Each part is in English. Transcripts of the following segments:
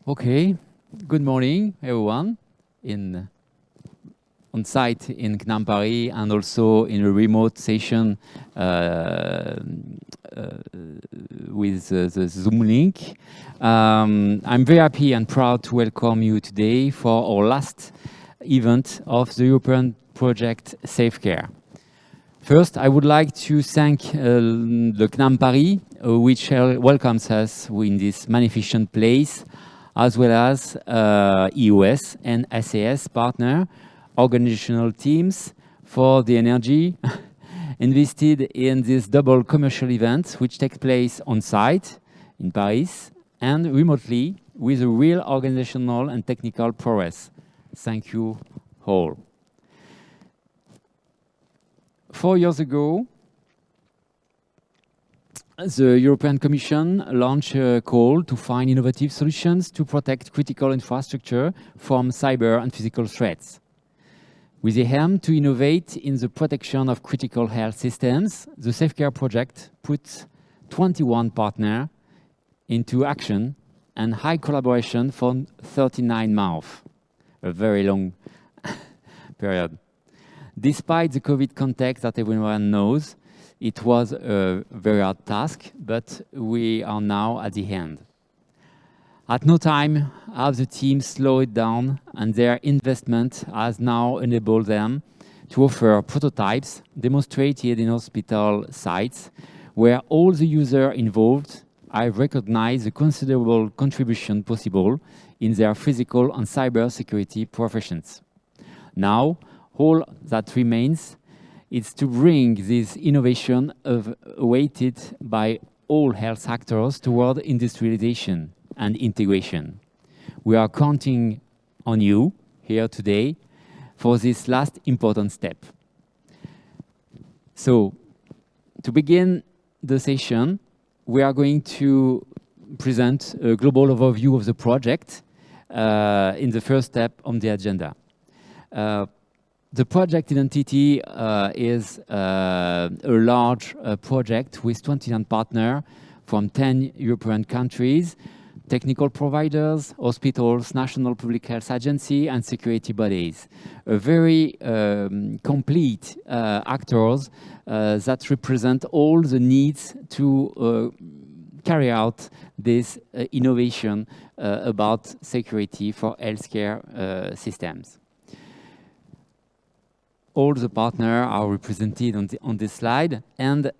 Okay, good morning, everyone, on site in CNAM Paris and also in a remote session with the Zoom link. I'm very happy and proud to welcome you today for our last event of the European project SAFECARE. First, I would like to thank the CNAM Paris, which welcomes us in this magnificent place, as well as EOS and SAS partner, organizational teams for the energy invested in this double commercial event, which takes place on site in Paris and remotely with a real organizational and technical progress. Thank you all. 4 years ago, the European Commission launched a call to find innovative solutions to protect critical infrastructure from cyber and physical threats. With the aim to innovate in the protection of critical health systems, the SAFECARE project put 21 partners into action and high collaboration for 39 months, a very long period. Despite the COVID context that everyone knows, it was a very hard task, but we are now at the end. At no time have the team slowed down, and their investment has now enabled them to offer prototypes demonstrated in hospital sites where all the users involved have recognized the considerable contribution possible in their physical and cyber security professions. Now, all that remains is to bring this innovation awaited by all health actors toward industrialization and integration. We are counting on you here today for this last important step. So, to begin the session, we are going to present a global overview of the project in the first step on the agenda. The project identity is a large project with 21 partners from 10 European countries, technical providers, hospitals, national public health agency, and security bodies. A very complete actors that represent all the needs to carry out this innovation about security for healthcare systems. All the partners are represented on this slide, and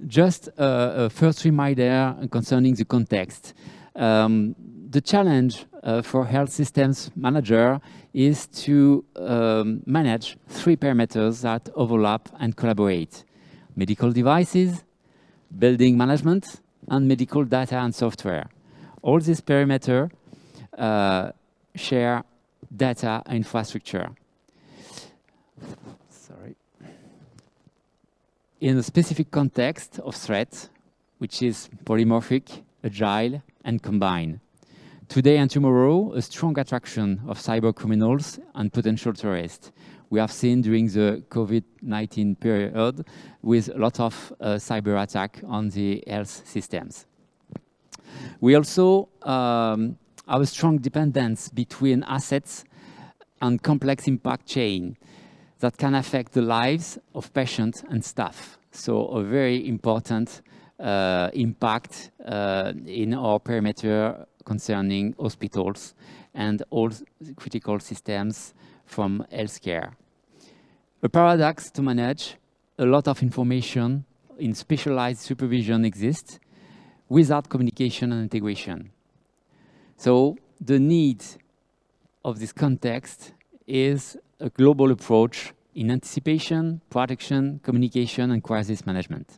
just a first reminder concerning the context. The challenge for health systems manager is to manage 3 parameters that overlap and collaborate: medical devices, building management, and medical data and software. All these parameters share data infrastructure. Sorry. In a specific context of threat, which is polymorphic, agile, and combined. Today and tomorrow, a strong attraction of cyber criminals and potential terrorists. We have seen during the COVID-19 period with a lot of cyber attack on the health systems. We also have a strong dependence between assets and complex impact chain that can affect the lives of patients and staff. So a very important impact in our perimeter concerning hospitals and all critical systems from healthcare. A paradox to manage: a lot of information in specialized supervision exists without communication and integration. So the need of this context is a global approach in anticipation, protection, communication, and crisis management.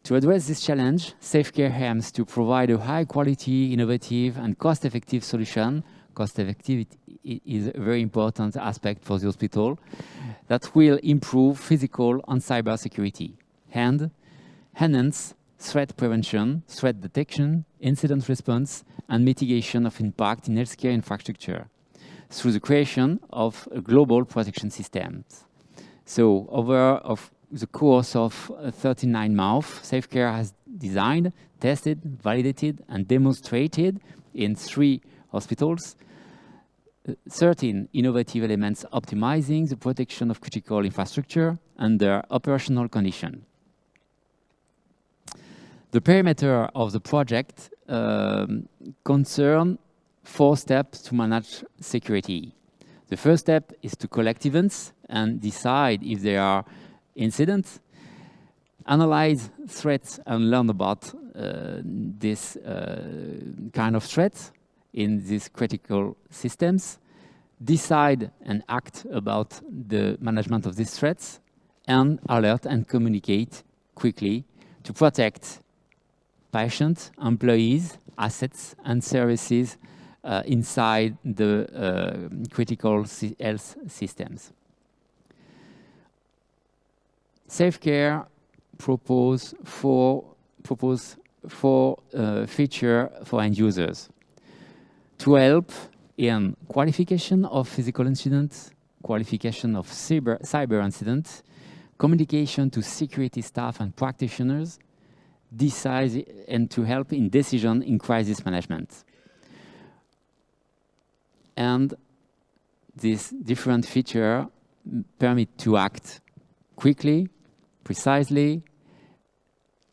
To address this challenge, SAFECARE aims to provide a high-quality, innovative, and cost-effective solution. Cost-effectivity is a very important aspect for the hospital that will improve physical and cyber security and enhance threat prevention, threat detection, incident response, and mitigation of impact in healthcare infrastructure through the creation of a global protection systems. So over the course of 39 months, SAFECARE has designed, tested, validated, and demonstrated in 3 hospitals. 13 innovative elements optimizing the protection of critical infrastructure under operational conditions. The perimeter of the project concerns 4 steps to manage security. The first step is to collect events and decide if there are incidents, analyze threats and learn about this kind of threats in these critical systems, decide and act about the management of these threats, and alert and communicate quickly to protect patients, employees, assets, and services inside the critical health systems. SAFECARE propose four features for end users to help in qualification of physical incidents, qualification of cyber incidents, communication to security staff and practitioners, decide and to help in decision in crisis management. And these different features permit to act quickly, precisely,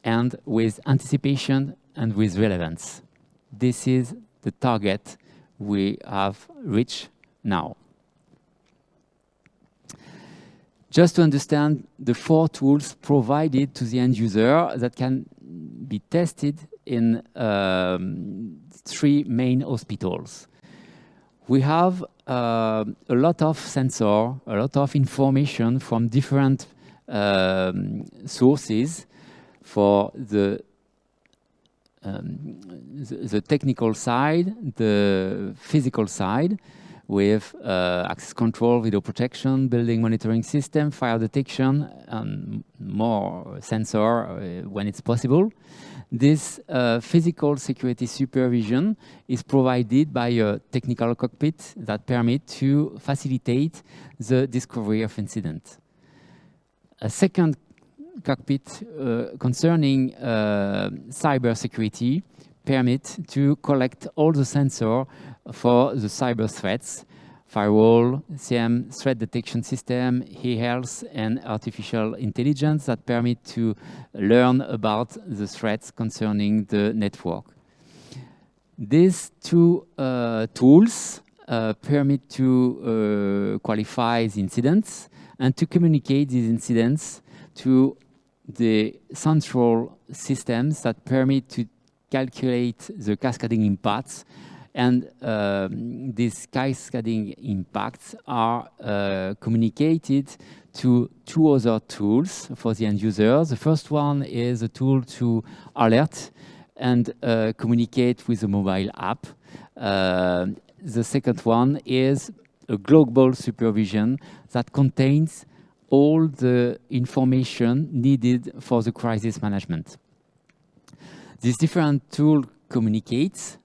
and with anticipation and with relevance. This is the target we have reached now. Just to understand the 4 tools provided to the end user that can be tested in 3 main hospitals. We have a lot of sensor, a lot of information from different sources for the technical side, the physical side, with access control, video protection, building monitoring system, fire detection, and more sensor when it's possible. This physical security supervision is provided by a technical cockpit that permits to facilitate the discovery of incidents. A second cockpit concerning cyber security permits to collect all the sensors for the cyber threats, firewall, CM, threat detection system, e-health, and artificial intelligence that permit to learn about the threats concerning the network. These 2 tools permit to qualify the incidents and to communicate these incidents to the central systems that permit to calculate the cascading impacts, and these cascading impacts are communicated to 2 other tools for the end user. The first one is a tool to alert and communicate with the mobile app. The second one is a global supervision that contains all the information needed for the crisis management. These different tools communicate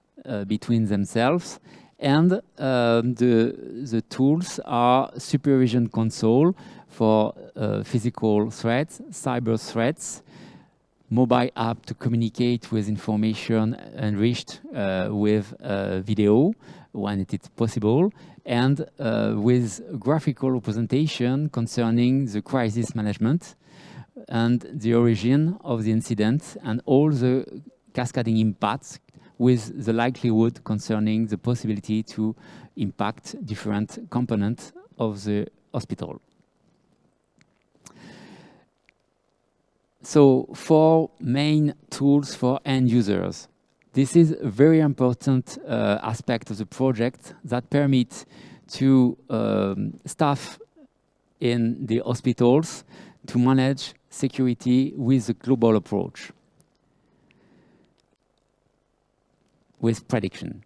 between themselves, and the tools are supervision console for physical threats, cyber threats, mobile app to communicate with information enriched with video when it is possible, and with graphical representation concerning the crisis management and the origin of the incident and all the cascading impacts with the likelihood concerning the possibility to impact different components of the hospital. So 4 main tools for end users. This is a very important aspect of the project that permits to staff in the hospitals to manage security with a global approach, with prediction.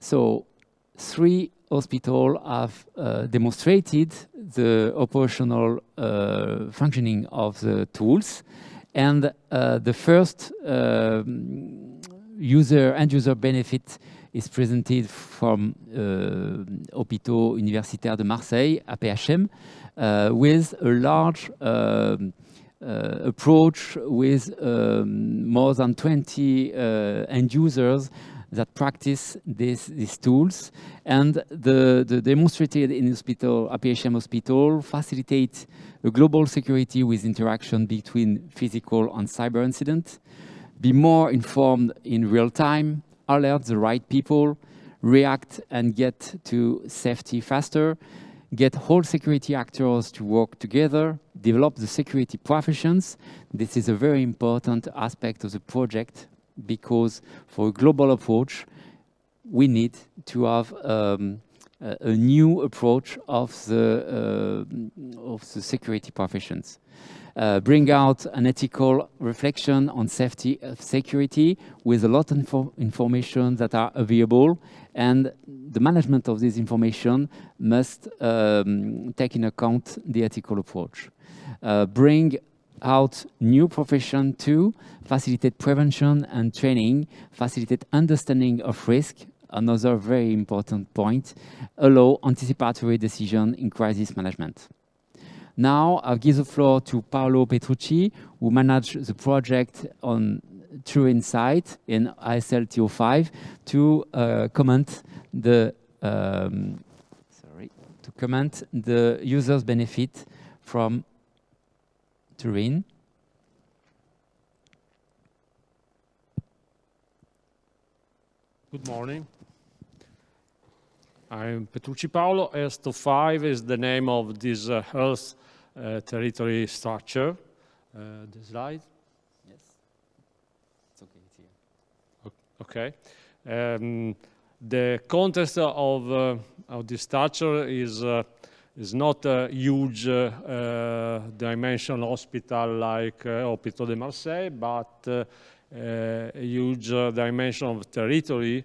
So 3 hospitals have demonstrated the operational functioning of the tools, and the first end user benefit is presented from Hôpitaux Universitaires de Marseille, APHM, with a large approach with more than 20 end users that practice these tools. And the demonstrated in hospital, APHM hospital, facilitate a global security with interaction between physical and cyber incidents, be more informed in real time, alert the right people, react and get to safety faster, get whole security actors to work together, develop the security professions. This is a very important aspect of the project, because for a global approach, we need to have a new approach of the security professions. Bring out an ethical reflection on safety of security with a lot of information that are available, and the management of this information must take into account the ethical approach. Bring out new profession to facilitate prevention and training, facilitate understanding of risk, another very important point, allow anticipatory decision in crisis management. Now I'll give the floor to Paolo Petrucci, who managed the project on True Insight in ISL TO5, to comment the users' benefit from Turin. Good morning. I'm Petrucci Paolo. S25 is the name of this health territory structure. The slide? Yes. It's okay, it's here. Okay. The context of this structure is not a huge dimension hospital like Hôpital de Marseille, but a huge dimension of territory,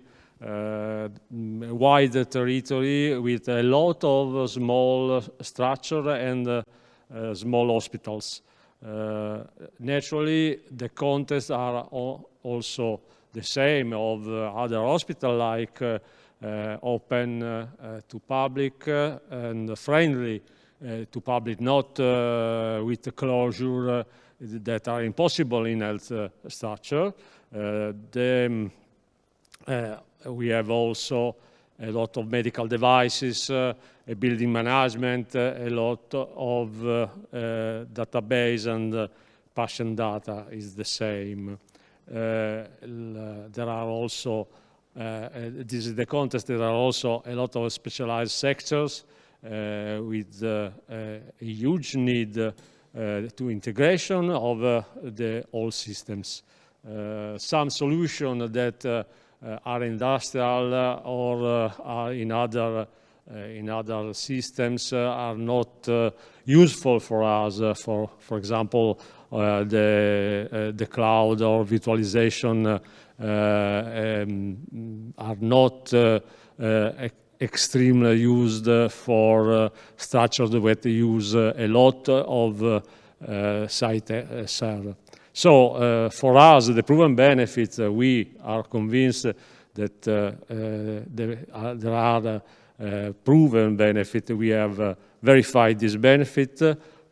wide territory with a lot of small structure and small hospitals. Naturally, the contexts are also the same of other hospitals, like open to public and friendly to public, not with the closure that are impossible in health structure. We have also a lot of medical devices, a building management, a lot of database, and patient data is the same. There are also, this is the context, there are also a lot of specialized sectors with a huge need to integration of the all systems. Some solutions that are industrial or are in other systems are not useful for us. For example, the cloud or virtualization are not extremely used for structures that use a lot of site server. So for us, the proven benefits, we are convinced that there are proven benefits. We have verified this benefit.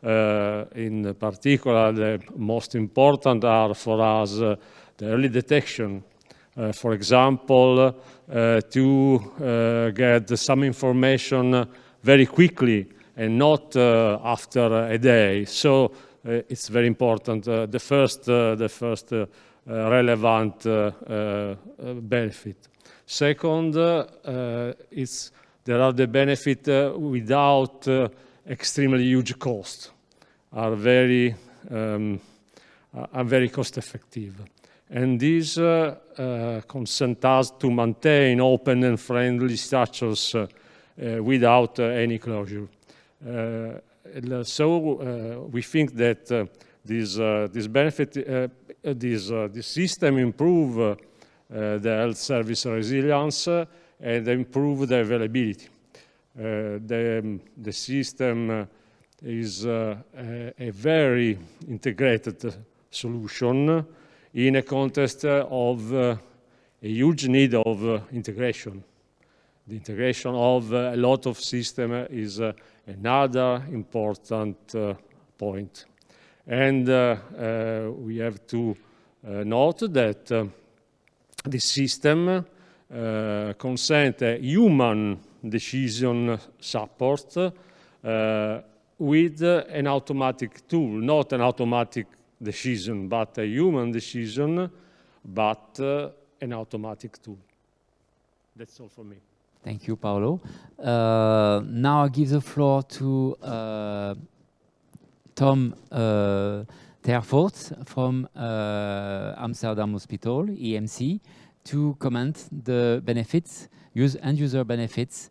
In particular, the most important are for us the early detection. For example, to get some information very quickly and not after a day. So it's very important. The first relevant benefit. Second, there are the benefits without extremely huge cost. Are very cost effective. And this consent us to maintain open and friendly structures without any closure. So we think that this benefit, this system improve the health service resilience and improve the availability. The system is a very integrated solution in a context of a huge need of integration. The integration of a lot of systems is another important point. And we have to note that this system consents human decision support with an automatic tool, not an automatic decision, but a human decision, but an automatic tool. That's all for me. Thank you, Paolo. Now I give the floor to Tom Tervoort from Amsterdam Hospital, EMC, to comment the benefits, end-user benefits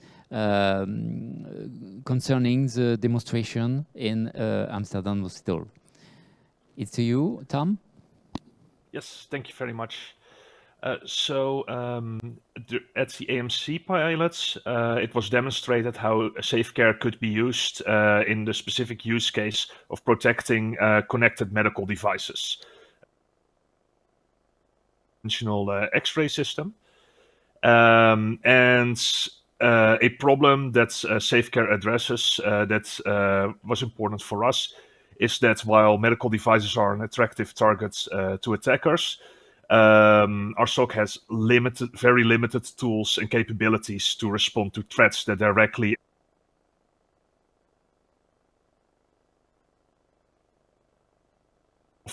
concerning the demonstration in Amsterdam Hospital. It's to you, Tom. Yes, thank you very much. At the AMC pilots, it was demonstrated how SAFECARE could be used in the specific use case of protecting connected medical devices. Conventional X-ray system. And a problem that SAFECARE addresses that was important for us is that while medical devices are an attractive target to attackers, our SOC has very limited tools and capabilities to respond to threats that directly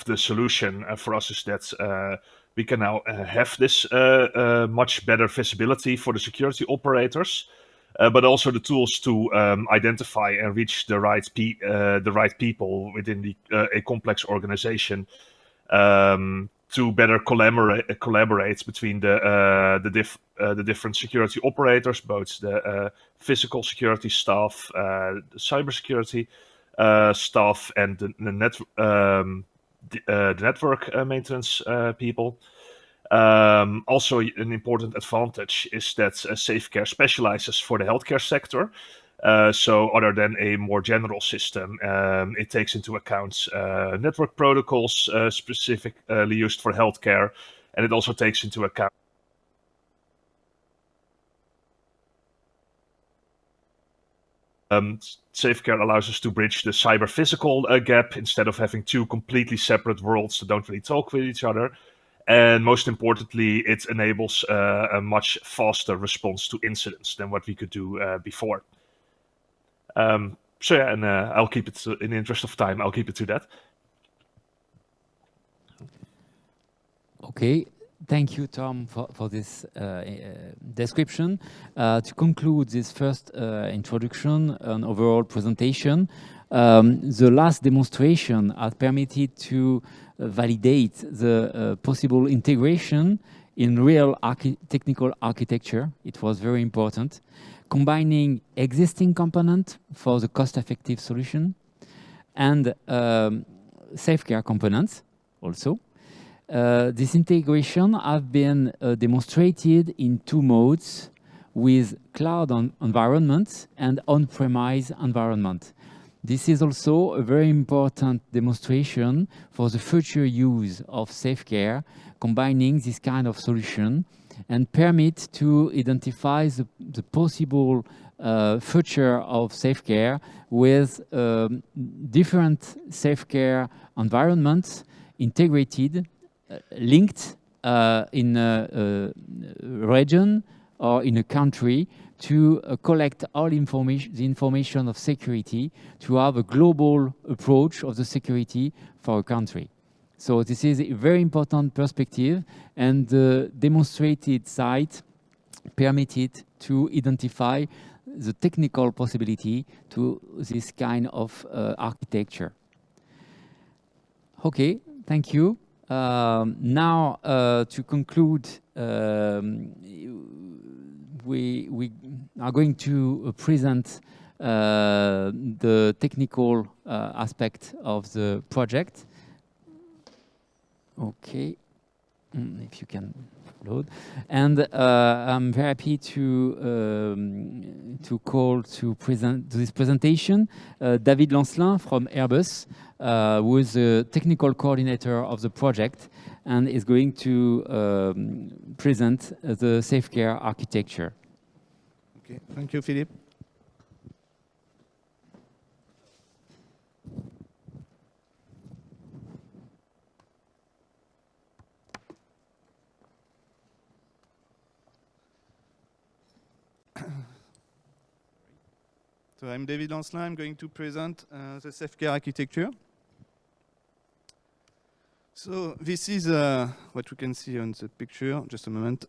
the solution for us is that we can now have this much better visibility for the security operators, but also the tools to identify and reach the right people within a complex organization to better collaborate between the different security operators, both the physical security staff, the cybersecurity staff, and the network maintenance people. Also, an important advantage is that SAFECARE specializes for the healthcare sector. So other than a more general system, it takes into account network protocols specifically used for healthcare, and it also takes into account SAFECARE allows us to bridge the cyber-physical gap instead of having two completely separate worlds that don't really talk with each other. And most importantly, it enables a much faster response to incidents than what we could do before. So yeah, and I'll keep it, in the interest of time, I'll keep it to that. Okay, thank you, Tom, for this description. To conclude this first introduction and overall presentation, the last demonstration has permitted to validate the possible integration in real technical architecture. It was very important. Combining existing components for the cost-effective solution and SAFECARE components also. This integration has been demonstrated in two modes with cloud environments and on-premise environment. This is also a very important demonstration for the future use of SAFECARE, combining this kind of solution and permit to identify the possible future of SAFECARE with different SAFECARE environments integrated, linked in a region or in a country to collect all the information of security, to have a global approach of the security for a country. So this is a very important perspective, and the demonstrated site permitted to identify the technical possibility to this kind of architecture. Okay, thank you. Now, to conclude, we are going to present the technical aspect of the project. Okay, if you can load. And I'm very happy to call to present this presentation David Lancelin from Airbus, who is the technical coordinator of the project and is going to present the SAFECARE architecture. Okay, thank you, Philippe. So I'm David Lancelin. I'm going to present the SAFECARE architecture. So this is what we can see on the picture. Just a moment.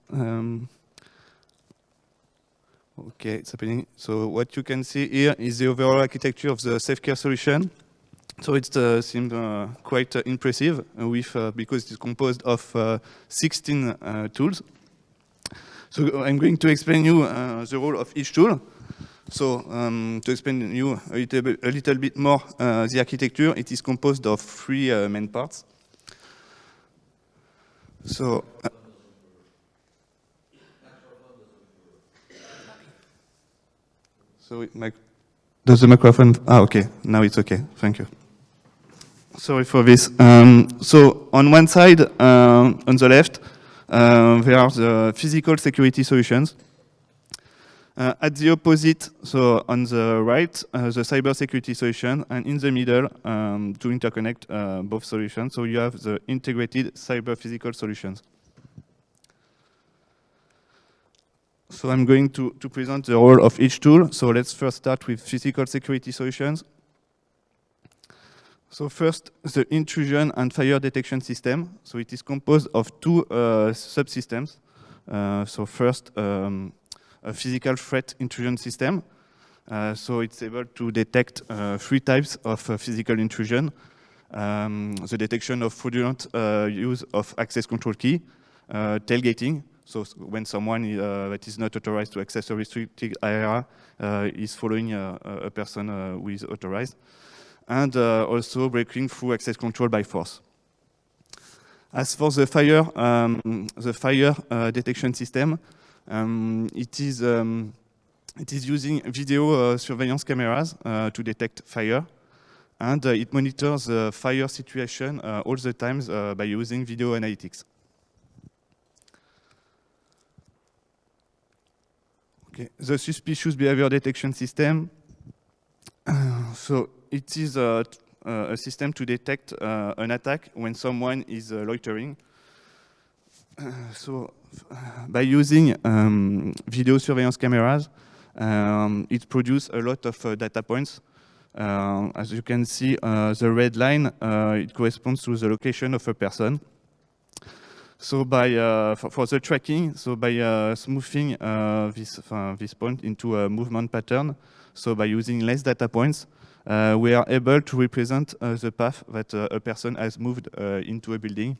Okay, it's happening. So what you can see here is the overall architecture of the SAFECARE solution. So it seems quite impressive because it's composed of 16 tools. So I'm going to explain you the role of each tool. So to explain you a little bit more the architecture, it is composed of 3 main parts. So does the microphone? Okay. Now it's okay. Thank you. Sorry for this. So on one side, on the left, there are the physical security solutions. At the opposite, so on the right, the cyber security solution, and in the middle, to interconnect both solutions, so you have the integrated cyber physical solutions. So I'm going to present the role of each tool. So let's first start with physical security solutions. So first, the intrusion and fire detection system. So it is composed of 2 subsystems. So first, a physical threat intrusion system. So it's able to detect 3 types of physical intrusion. The detection of fraudulent use of access control key, tailgating. So when someone that is not authorized to access a restricted area is following a person who is authorized. And also breaking through access control by force. As for the fire detection system, it is using video surveillance cameras to detect fire, and it monitors the fire situation all the times by using video analytics. Okay. The suspicious behavior detection system. So it is a system to detect an attack when someone is loitering. So by using video surveillance cameras, it produces a lot of data points. As you can see, the red line, it corresponds to the location of a person. So by for the tracking, so by smoothing this point into a movement pattern, so by using less data points, we are able to represent the path that a person has moved into a building.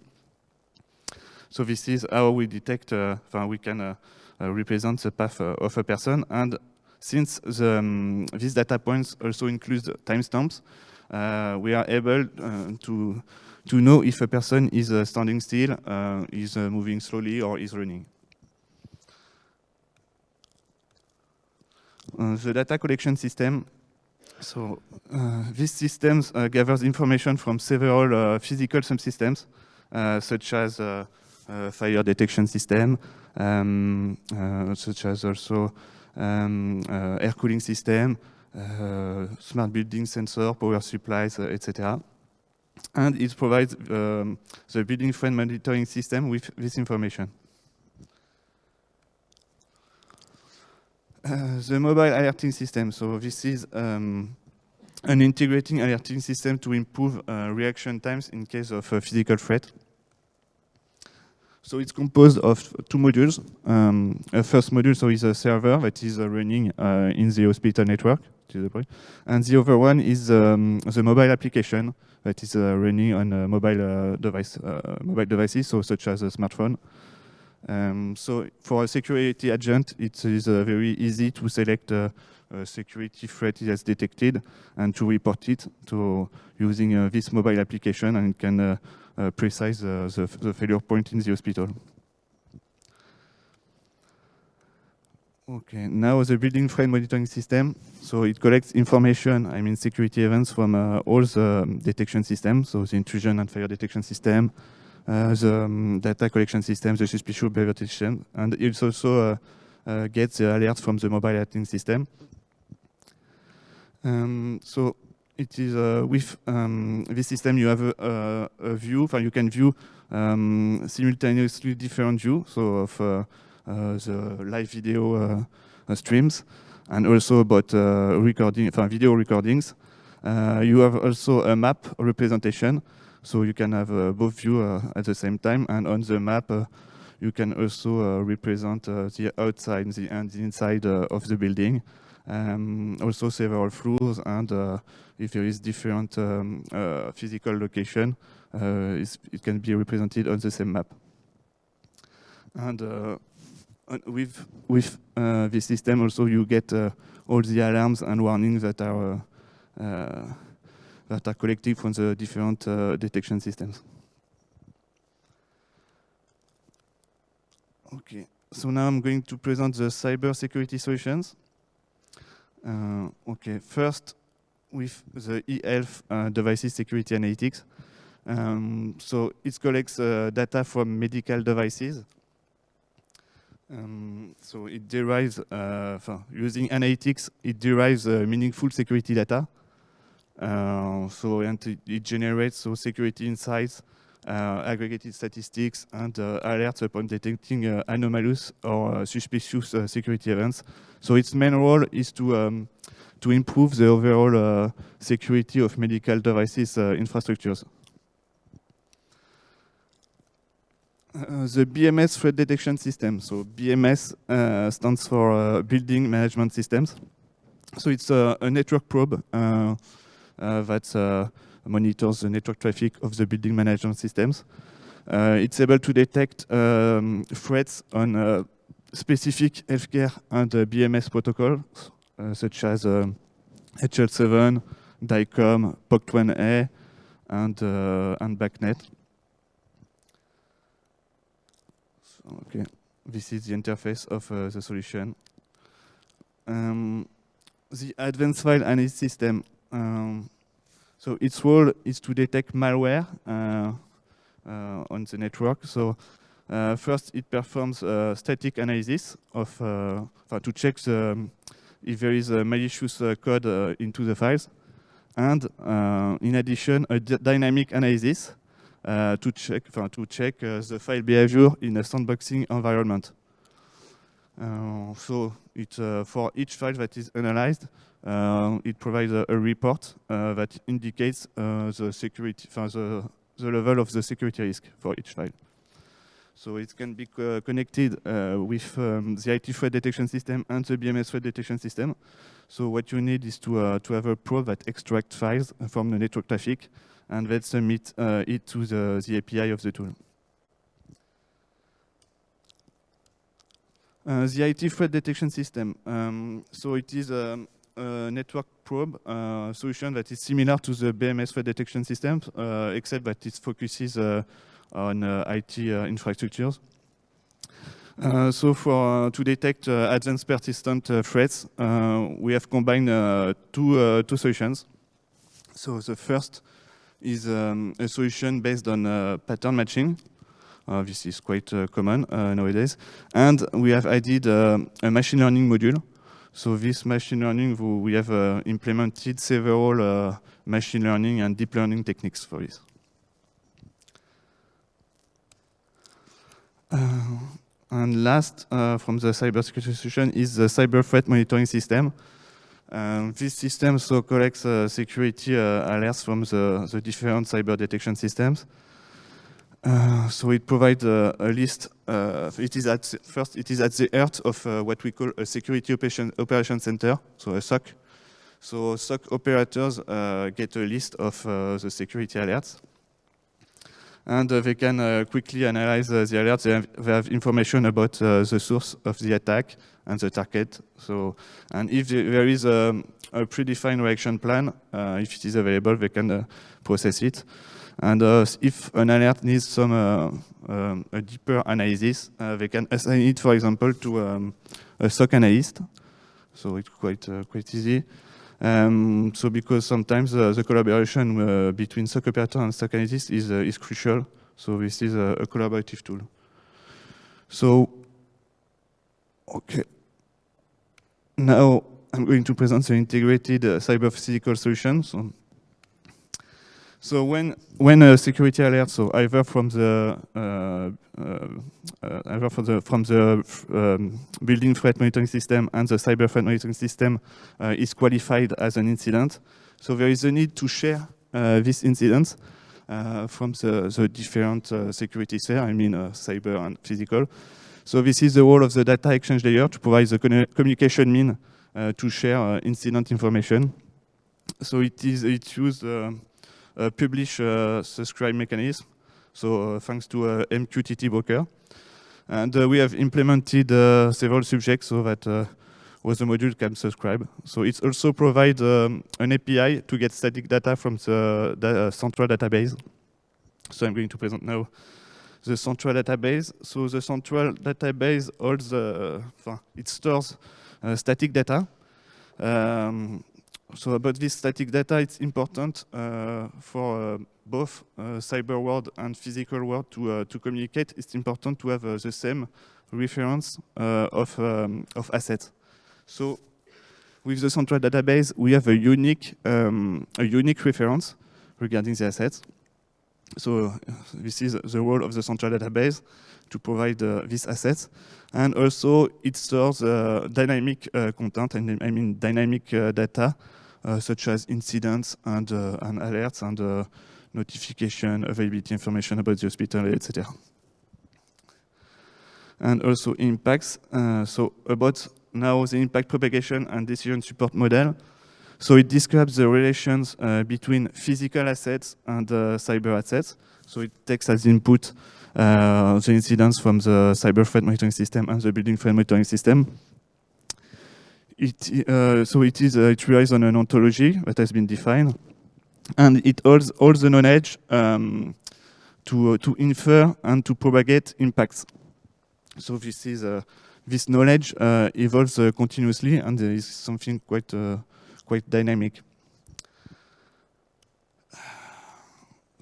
So this is how we detect, we can represent the path of a person. And since these data points also include timestamps, we are able to know if a person is standing still, is moving slowly, or is running. The data collection system. So these systems gathers information from several physical subsystems, such as fire detection system, such as also air cooling system, smart building sensor, power supplies, etc. And it provides the building friend monitoring system with this information. The mobile alerting system. So this is an integrating alerting system to improve reaction times in case of a physical threat. So it's composed of 2 modules. A first module is a server that is running in the hospital network, and the other one is the mobile application that is running on mobile devices, so such as a smartphone. So for a security agent, it is very easy to select a security threat it has detected and to report it to using this mobile application, and it can precise the failure point in the hospital. Okay, now the building frame monitoring system. So it collects information, security events from all the detection systems, so the intrusion and fire detection system, the data collection system, the suspicious behavior detection, and it also gets the alerts from the mobile alerting system. So it is with this system you have a view, you can view simultaneously different views, so of the live video streams, and also about video recordings. You have also a map representation, so you can have both views at the same time, and on the map you can also represent the outside and the inside of the building. Also several floors, and if there is different physical location, it can be represented on the same map. And with this system also you get all the alarms and warnings that are collected from the different detection systems. Okay, so now I'm going to present the cybersecurity solutions. Okay, first with the eHealth devices security analytics. So it collects data from medical devices. So it derives, using analytics, it derives meaningful security data. And it generates security insights, aggregated statistics, and alerts upon detecting anomalous or suspicious security events. So its main role is to improve the overall security of medical devices infrastructures. The BMS threat detection system. So BMS stands for Building Management Systems. So it's a network probe that monitors the network traffic of the building management systems. It's able to detect threats on specific healthcare and BMS protocols, such as HL7, DICOM, POC1A, and BACnet. So, okay, this is the interface of the solution. The advanced file analysis system. So its role is to detect malware on the network. So first, it performs static analysis of to check if there is a malicious code into the files, and in addition, a dynamic analysis to check the file behavior in a sandboxing environment. So for each file that is analyzed, it provides a report that indicates the security, the level of the security risk for each file. So it can be connected with the IT threat detection system and the BMS threat detection system. So what you need is to have a probe that extracts files from the network traffic and then submit it to the API of the tool. The IT threat detection system. So it is a network probe solution that is similar to the BMS threat detection system, except that it focuses on IT infrastructures. So to detect advanced persistent threats, we have combined two solutions. So the first is a solution based on pattern matching. This is quite common nowadays. And we have added a machine learning module. So this machine learning, we have implemented several machine learning and deep learning techniques for this. And last, from the cybersecurity solution, is the cyber threat monitoring system. This system collects security alerts from the different cyber detection systems. So it provides a list. It is at the heart of what we call a security operation center, so a SOC. So SOC operators get a list of the security alerts, and they can quickly analyze the alerts. They have information about the source of the attack and the target. So, and if there is a predefined reaction plan, if it is available, they can process it. And if an alert needs some a deeper analysis, they can assign it, for example, to a SOC analyst. So it's quite easy. So because sometimes the collaboration between SOC operator and SOC analyst is crucial. So this is a collaborative tool. So, okay. Now I'm going to present the integrated cyber physical solution. So when a security alert, so either from the either from the building threat monitoring system and the cyber threat monitoring system is qualified as an incident. So there is a need to share these incidents from the different security sphere, I mean cyber and physical. So this is the role of the data exchange layer to provide the communication mean to share incident information. So it uses a publish subscribe mechanism. So thanks to MQTT broker. And we have implemented several subjects so that the module can subscribe. So it also provides an API to get static data from the central database. So I'm going to present now the central database. So the central database holds, it stores static data. So about this static data, it's important for both cyber world and physical world to communicate. It's important to have the same reference of assets. So with the central database, we have a unique reference regarding the assets. So this is the role of the central database to provide these assets. And also it stores dynamic content, and I mean dynamic data, such as incidents and alerts and notification, availability information about the hospital, etc. And also impacts. So about now the impact propagation and decision support model. So it describes the relations between physical assets and cyber assets. So it takes as input the incidents from the cyber threat monitoring system and the building threat monitoring system. It relies on an ontology that has been defined, and it holds all the knowledge to infer and to propagate impacts. So this knowledge evolves continuously, and there is something quite dynamic.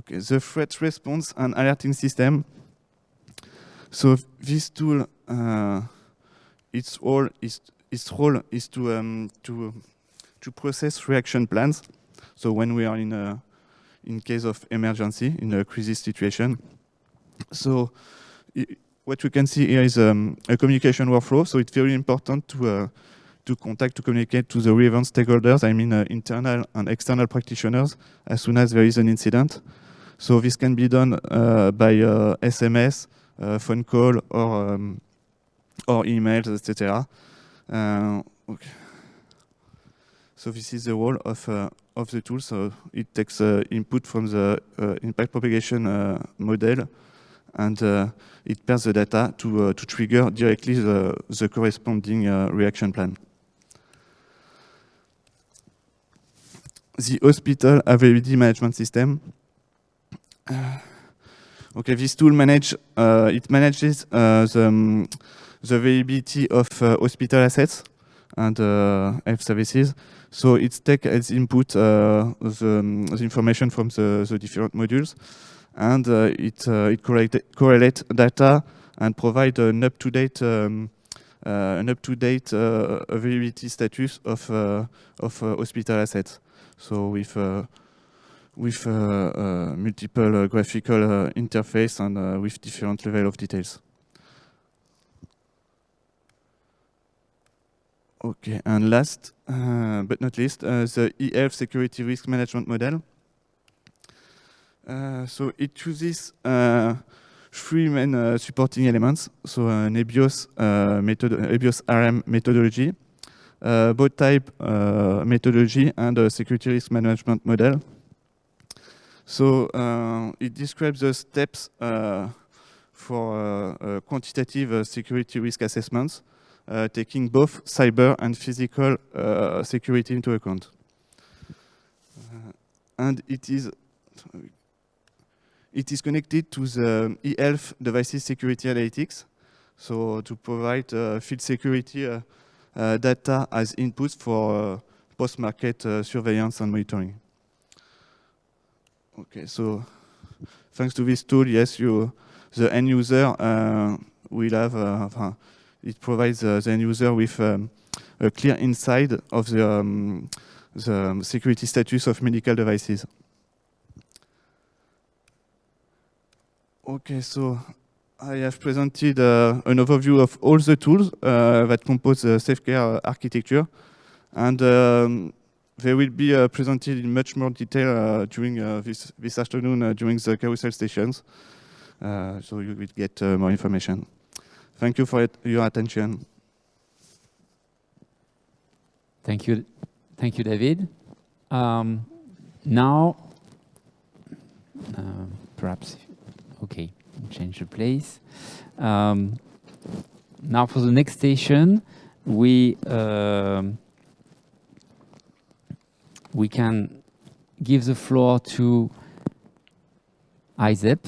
Okay, the threat response and alerting system. So this tool, its role is to process reaction plans. So when we are in case of emergency, in a crisis situation. So what we can see here is a communication workflow. So it's very important to communicate to the relevant stakeholders, I mean internal and external practitioners, as soon as there is an incident. So this can be done by SMS, phone call, or emails, etc. Okay. So this is the role of the tool. So it takes input from the impact propagation model, and it pairs the data to trigger directly the corresponding reaction plan. The hospital availability management system. Okay, this tool manages the availability of hospital assets and health services. So it takes as input the information from the different modules, and it correlates data and provide an up-to-date availability status of hospital assets. So with multiple graphical interface and with different level of details. Okay, and last but not least, the e-health security risk management model. So it uses three main supporting elements. So an EBIOS RM methodology, both type methodology, and a security risk management model. So it describes the steps for quantitative security risk assessments, taking both cyber and physical security into account. And it is connected to the e-health devices security analytics, so to provide field security data as inputs for post-market surveillance and monitoring. Okay, so thanks to this tool, yes, the end user will have, it provides the end user with a clear insight of the security status of medical devices. Okay, so I have presented an overview of all the tools that compose the SAFECARE architecture, and they will be presented in much more detail during this afternoon during the carousel stations, so you will get more information. Thank you for your attention. Thank you, David. Now, perhaps, okay, change the place. Now for the next station, we can give the floor to Isep.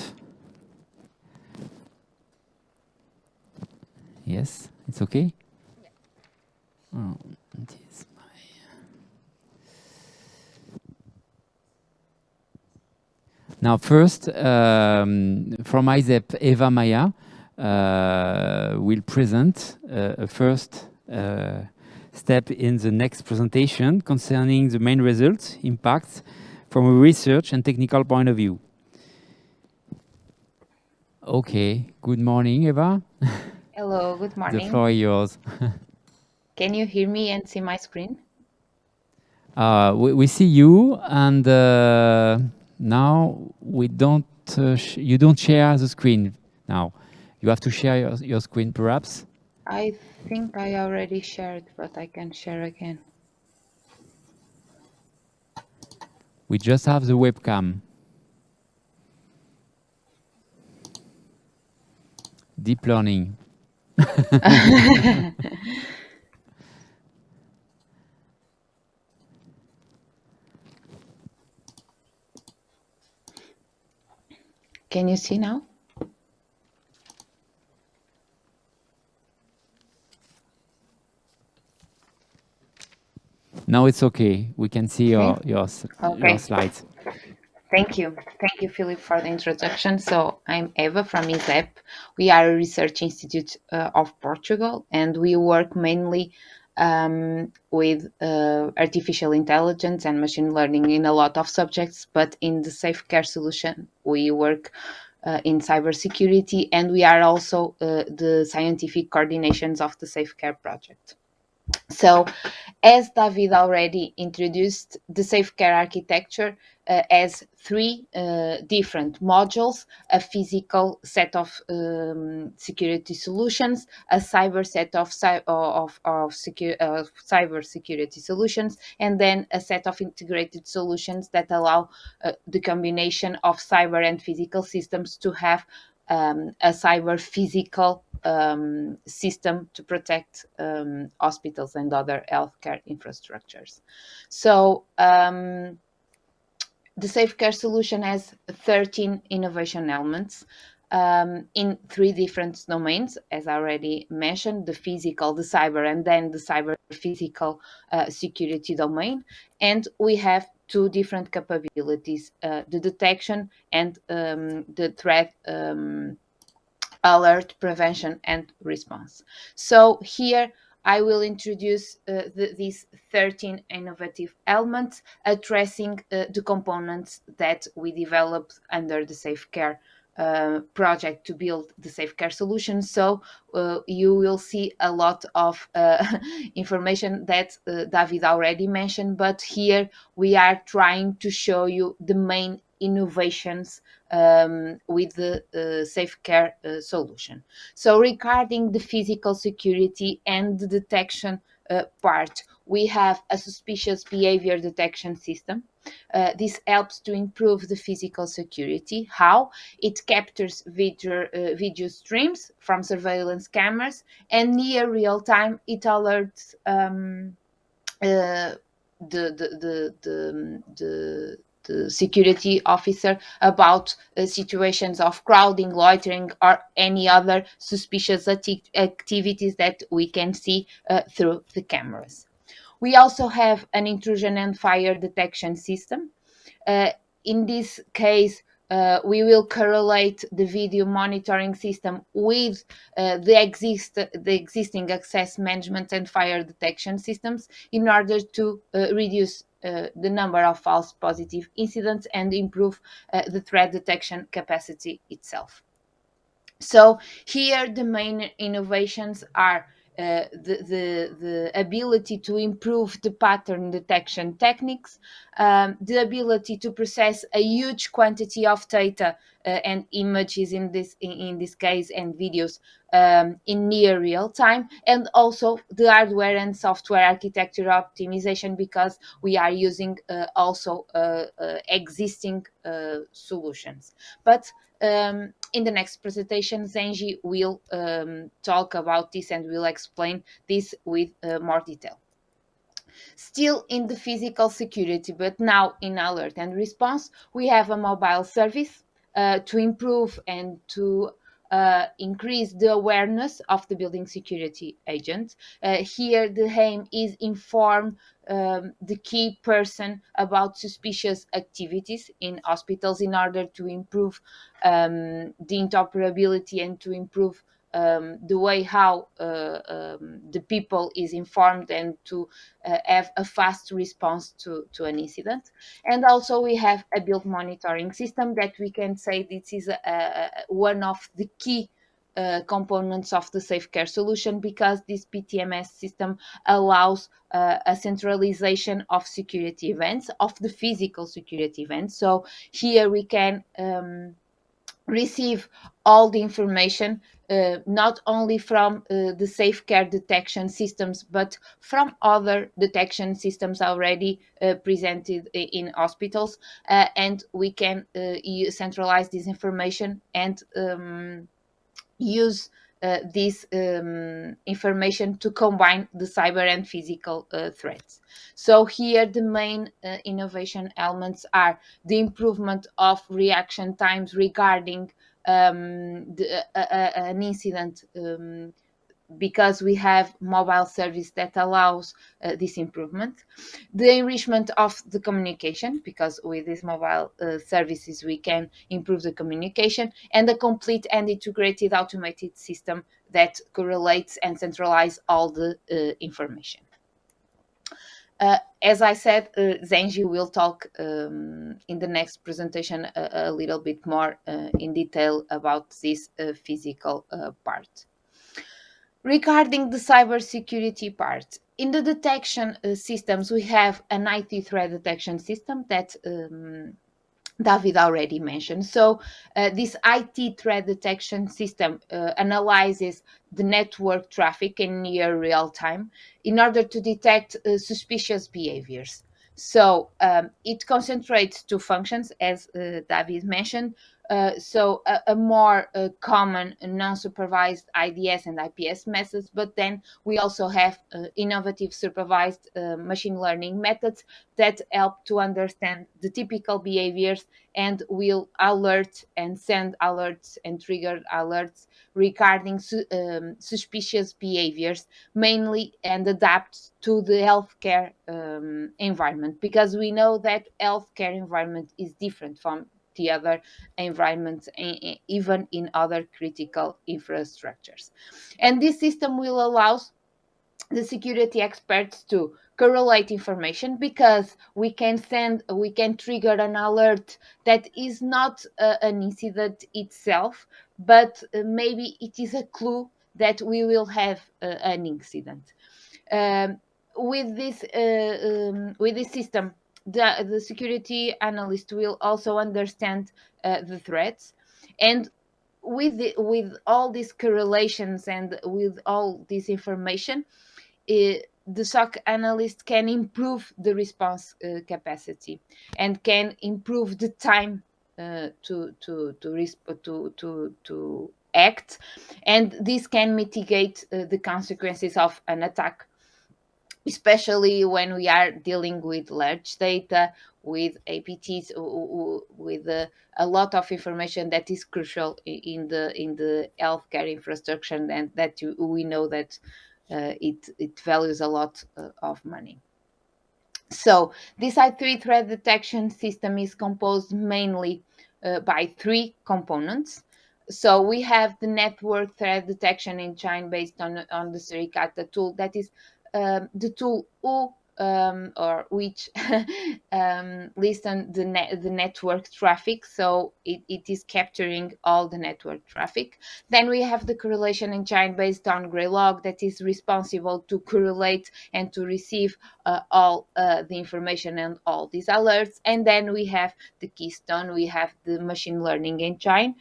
Yes, it's okay? Oh, it is Now first, from Isep, Eva Maya will present a first step in the next presentation concerning the main results, impacts from a research and technical point of view. Okay, good morning, Eva. Hello, good morning. The floor is yours. Can you hear me and see my screen? We see you, and now we don't. You don't share the screen now. You have to share your screen, perhaps. I think I already shared, but I can share again. We just have the webcam. Deep learning. Can you see now? Now it's okay. We can see your slides. Thank you. Thank you, Philip, for the introduction. So I'm Eva from ISEP. We are a research institute of Portugal, and we work mainly with artificial intelligence and machine learning in a lot of subjects. But in the SAFECARE solution, we work in cybersecurity, and we are also the scientific coordinations of the SAFECARE project. So, as David already introduced, the SAFECARE architecture has three different modules: a physical set of security solutions, a cyber set of cyber security solutions, and then a set of integrated solutions that allow the combination of cyber and physical systems to have a cyber physical system to protect hospitals and other healthcare infrastructures. So the SAFECARE solution has 13 innovation elements in three different domains, as I already mentioned: the physical, the cyber, and then the cyber physical security domain. And we have two different capabilities: the detection and the threat alert, prevention, and response. So here I will introduce these 13 innovative elements, addressing the components that we developed under the SAFECARE project to build the SAFECARE solution. So you will see a lot of information that David already mentioned, but here we are trying to show you the main innovations with the SAFECARE solution. So regarding the physical security and the detection part, we have a suspicious behavior detection system. This helps to improve the physical security. How? It captures video streams from surveillance cameras, and near real time it alerts the security officer about situations of crowding, loitering, or any other suspicious activities that we can see through the cameras. We also have an intrusion and fire detection system. In this case, we will correlate the video monitoring system with the existing access management and fire detection systems in order to reduce the number of false positive incidents and improve the threat detection capacity itself. So here the main innovations are the ability to improve the pattern detection techniques, the ability to process a huge quantity of data and images in this case and videos in near real time, and also the hardware and software architecture optimization, because we are using also existing solutions. But in the next presentation, Zenji will talk about this and will explain this with more detail. Still in the physical security, but now in alert and response, we have a mobile service to improve and to increase the awareness of the building security agent. Here, the aim is inform the key person about suspicious activities in hospitals in order to improve the interoperability and to improve the way how the people is informed and to have a fast response to an incident. And also we have a build monitoring system that we can say this is one of the key components of the SAFECARE solution, because this PTMS system allows a centralization of security events, of the physical security events. So here we can receive all the information, not only from the SAFECARE detection systems, but from other detection systems already presented in hospitals, and we can centralize this information and use this information to combine the cyber and physical threats. So here the main innovation elements are the improvement of reaction times regarding an incident, because we have mobile service that allows this improvement, the enrichment of the communication, because with these mobile services we can improve the communication, and a complete and integrated automated system that correlates and centralize all the information. As I said, Zenji will talk in the next presentation a little bit more in detail about this physical part. Regarding the cybersecurity part, in the detection systems, we have an IT threat detection system that David already mentioned. So this IT threat detection system analyzes the network traffic in near real time in order to detect suspicious behaviors. So it concentrates two functions, as David mentioned. So a more common non-supervised IDS and IPS methods, but then we also have innovative supervised machine learning methods that help to understand the typical behaviors and will alert and send alerts and trigger alerts regarding suspicious behaviors, mainly, and adapt to the healthcare environment, because we know that healthcare environment is different from the other environments, even in other critical infrastructures. And this system will allow the security experts to correlate information, because we can trigger an alert that is not an incident itself, but maybe it is a clue that we will have an incident. um, with this system, the security analyst will also understand the threats, and with all these correlations and with all this information, the SOC analyst can improve the response capacity and can improve the time to act, and this can mitigate the consequences of an attack, especially when we are dealing with large data, with APTs, with a lot of information that is crucial in the healthcare infrastructure, and that we know that it values a lot of money. So this I3 threat detection system is composed mainly by three components. So we have the network threat detection engine based on the Suricata tool. That is the tool who or which listen the network traffic, so it is capturing all the network traffic. Then we have the correlation engine based on Greylog that is responsible to correlate and to receive all the information and all these alerts. And then we have the keystone, we have the machine learning engine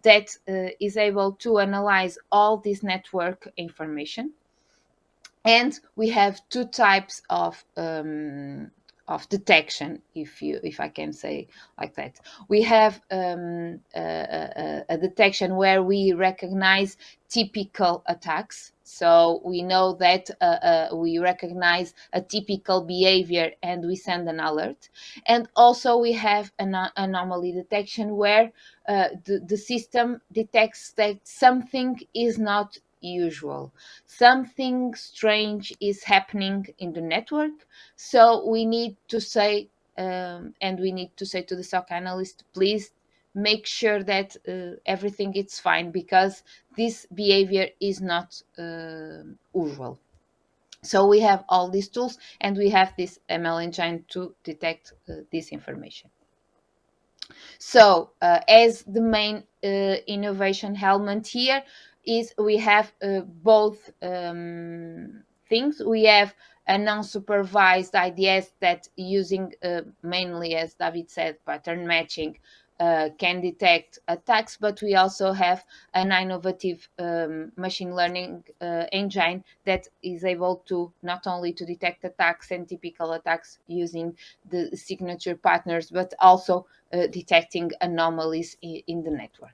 that is able to analyze all this network information. And we have two types of detection, if I can say like that. We have a detection where we recognize typical attacks. So we know that we recognize a typical behavior and we send an alert. And also we have an anomaly detection where the system detects that something is not usual. Something strange is happening in the network. So we need to say, and we need to say to the SOC analyst, please make sure that everything is fine, because this behavior is not usual. So we have all these tools and we have this ML engine to detect this information. So as the main innovation element here is we have both things. We have a non-supervised IDS that using mainly, as David said, pattern matching can detect attacks, but we also have an innovative machine learning engine that is able to not only to detect attacks and typical attacks using the signature partners, but also detecting anomalies in the network.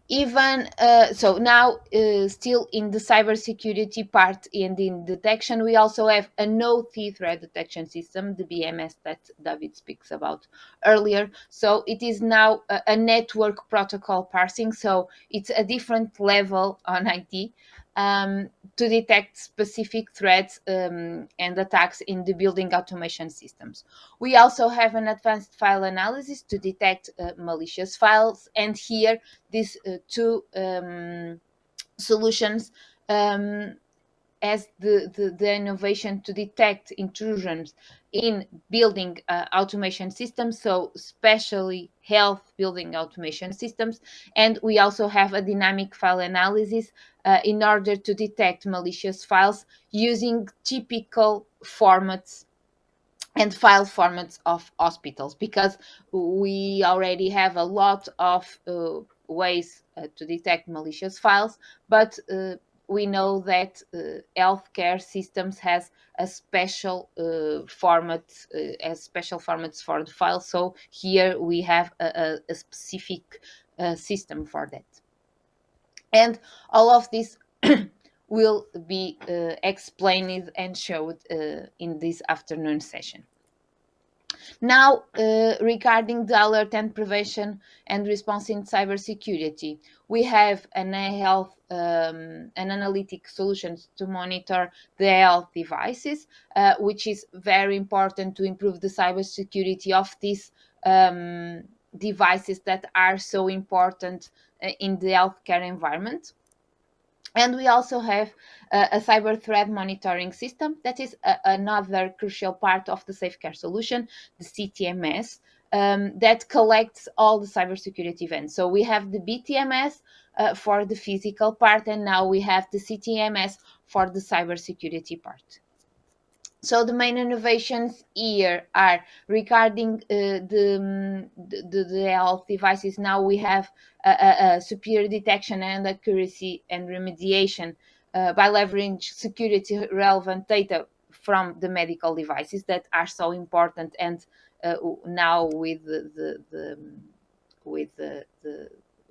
Even so now, still in the cybersecurity part and in detection, we also have a no-T threat detection system, the BMS that David speaks about earlier. So it is now a network protocol parsing, so it's a different level on IT to detect specific threats and attacks in the building automation systems. We also have an advanced file analysis to detect malicious files, and here these two solutions as the innovation to detect intrusions in building automation systems, so especially health building automation systems. And we also have a dynamic file analysis in order to detect malicious files using typical formats and file formats of hospitals, because we already have a lot of ways to detect malicious files, but we know that healthcare systems has a special format, as special formats for the file. So here we have a specific system for that. And all of this will be explained and showed in this afternoon session. Now, regarding the alert and prevention and response in cybersecurity, we have an health an analytic solutions to monitor the health devices, which is very important to improve the cybersecurity of these devices that are so important in the healthcare environment. And we also have a cyber threat monitoring system that is another crucial part of the SAFECARE solution, the CTMS, that collects all the cybersecurity events. So we have the BTMS for the physical part, and now we have the CTMS for the cybersecurity part. So the main innovations here are regarding the health devices. Now we have a superior detection and accuracy and remediation by leveraging security relevant data from the medical devices that are so important. And now with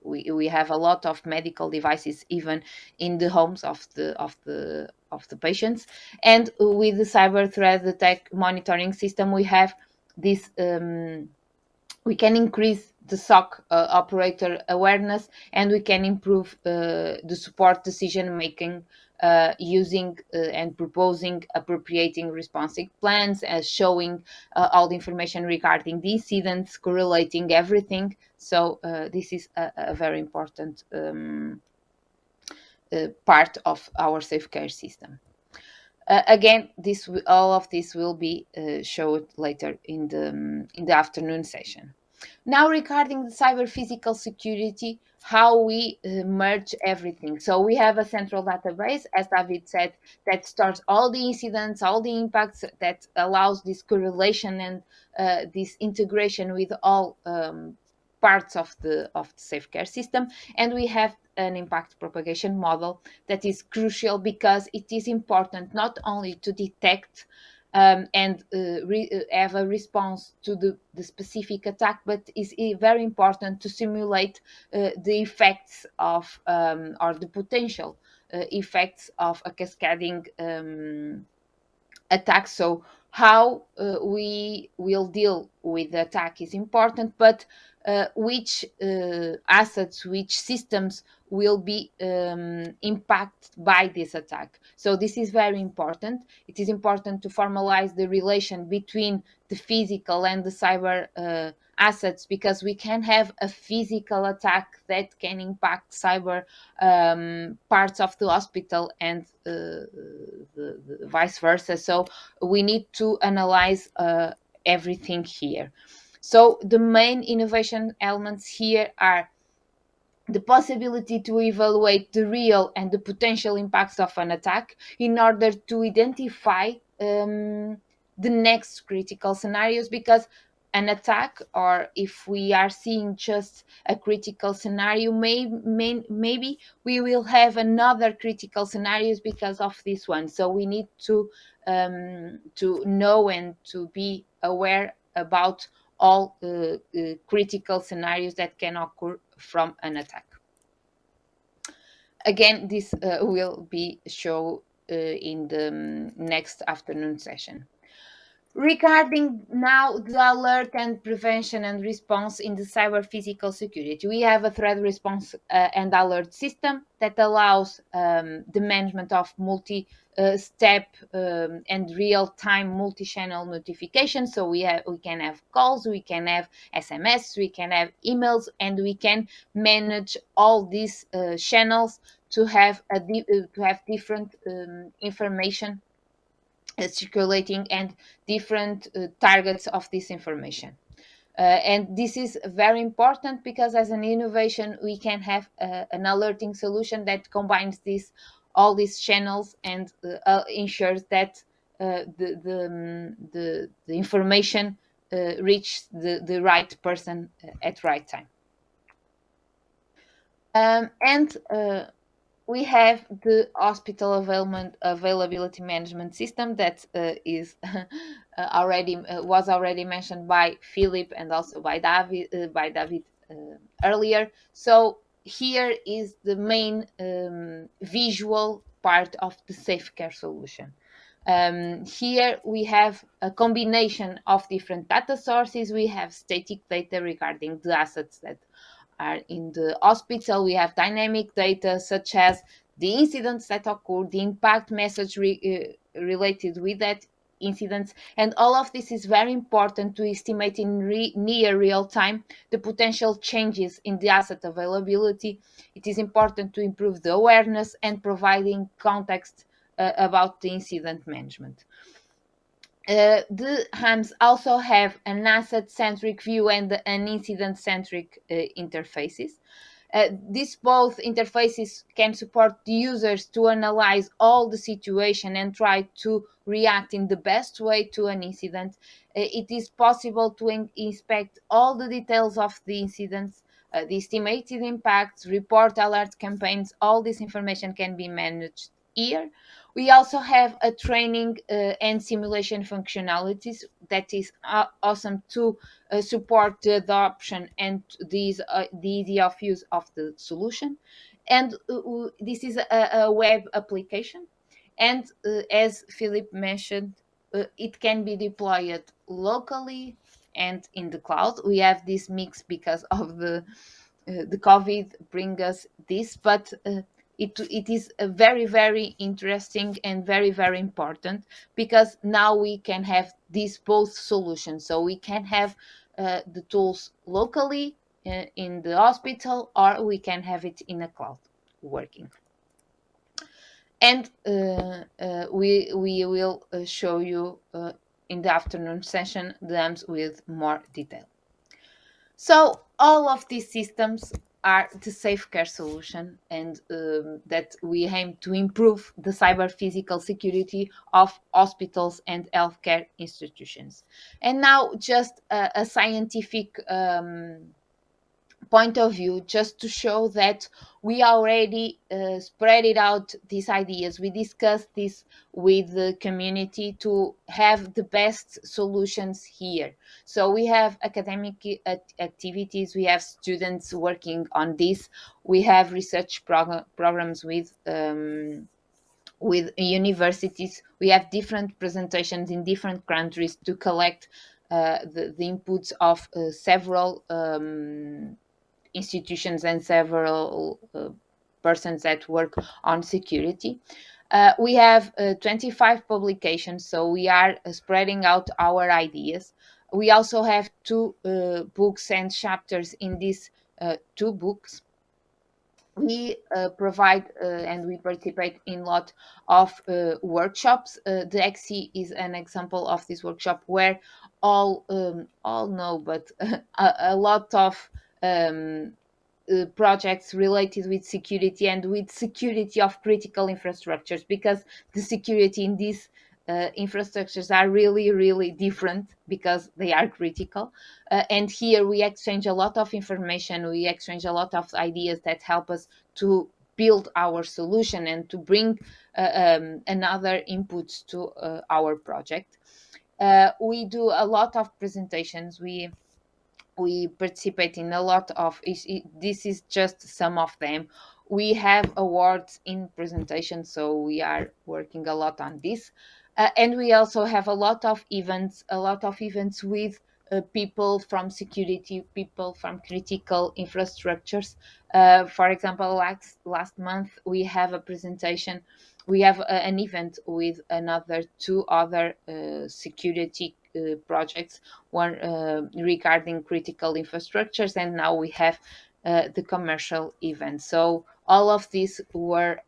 we have a lot of medical devices even in the homes of the patients. And with the cyber threat attack monitoring system, we have this we can increase the SOC operator awareness, and we can improve the support decision making using and proposing appropriating responsive plans, as showing all the information regarding the incidents, correlating everything. So this is a very important part of our SAFECARE system. Again, all of this will be showed later in the afternoon session. Now, regarding the cyber physical security, how we merge everything. So we have a central database, as David said, that stores all the incidents, all the impacts, that allows this correlation and this integration with all parts of the SAFECARE system. And we have an impact propagation model that is crucial because it is important not only to detect and have a response to the specific attack, but is very important to simulate the effects of or the potential effects of a cascading attack. So how we will deal with the attack is important, but which assets, which systems will be impacted by this attack. So this is very important. It is important to formalize the relation between the physical and the cyber assets, because we can have a physical attack that can impact cyber parts of the hospital and the vice versa. So we need to analyze everything here. So the main innovation elements here are the possibility to evaluate the real and the potential impacts of an attack in order to identify the next critical scenarios, because an attack, or if we are seeing just a critical scenario, maybe we will have another critical scenarios because of this one. So we need to know and to be aware about all critical scenarios that can occur from an attack. Again, this will be shown in the next afternoon session. Regarding now the alert and prevention and response in the cyber physical security, we have a threat response and alert system that allows the management of multi-step and real-time multi-channel notifications. So we can have calls, we can have SMS, we can have emails, and we can manage all these channels to have different information circulating and different targets of this information. And this is very important because as an innovation, we can have an alerting solution that combines all these channels and ensures that the information reaches the right person at right time. And we have the hospital availability management system that is was already mentioned by Philip and also by David earlier. So here is the main visual part of the SAFECARE solution. Here we have a combination of different data sources. We have static data regarding the assets that are in the hospital. We have dynamic data such as the incidents that occur, the impact message related with that incidents, and all of this is very important to estimate in near real time the potential changes in the asset availability. It is important to improve the awareness and providing context about the incident management. The HAMs also have an asset-centric view and an incident-centric interfaces. These both interfaces can support the users to analyze all the situation and try to react in the best way to an incident. It is possible to inspect all the details of the incidents, the estimated impacts, report alert campaigns. All this information can be managed here. We also have a training and simulation functionalities that is awesome to support the adoption and the easy of use of the solution. And this is a web application. And as Philip mentioned, it can be deployed locally and in the cloud. We have this mix because of the COVID bring us this, but it is a very, very interesting and very, very important because now we can have these both solutions. So we can have the tools locally in the hospital, or we can have it in a cloud working. and we will show you in the afternoon session them with more detail. So all of these systems are the SAFECARE solution, and that we aim to improve the cyber physical security of hospitals and healthcare institutions. And now just a scientific point of view, just to show that we already spread it out, these ideas. We discussed this with the community to have the best solutions here. So we have academic activities, we have students working on this, we have research programs with universities. We have different presentations in different countries to collect the inputs of several institutions and several persons that work on security. We have 25 publications, so we are spreading out our ideas. We also have 2 books and chapters in these 2 books. We provide and we participate in a lot of workshops. The XC is an example of this workshop where all know, but a lot of projects related with security and with security of critical infrastructures, because the security in these infrastructures are really different because they are critical. And here we exchange a lot of information, we exchange a lot of ideas that help us to build our solution and to bring another inputs to our project. We do a lot of presentations. We participate in a lot of this is just some of them. We have awards in presentation, so we are working a lot on this. And we also have a lot of events with people from security, people from critical infrastructures. For example, last month we have a presentation, we have an event with another 2 other security projects, one regarding critical infrastructures, and now we have the commercial event. So all of these were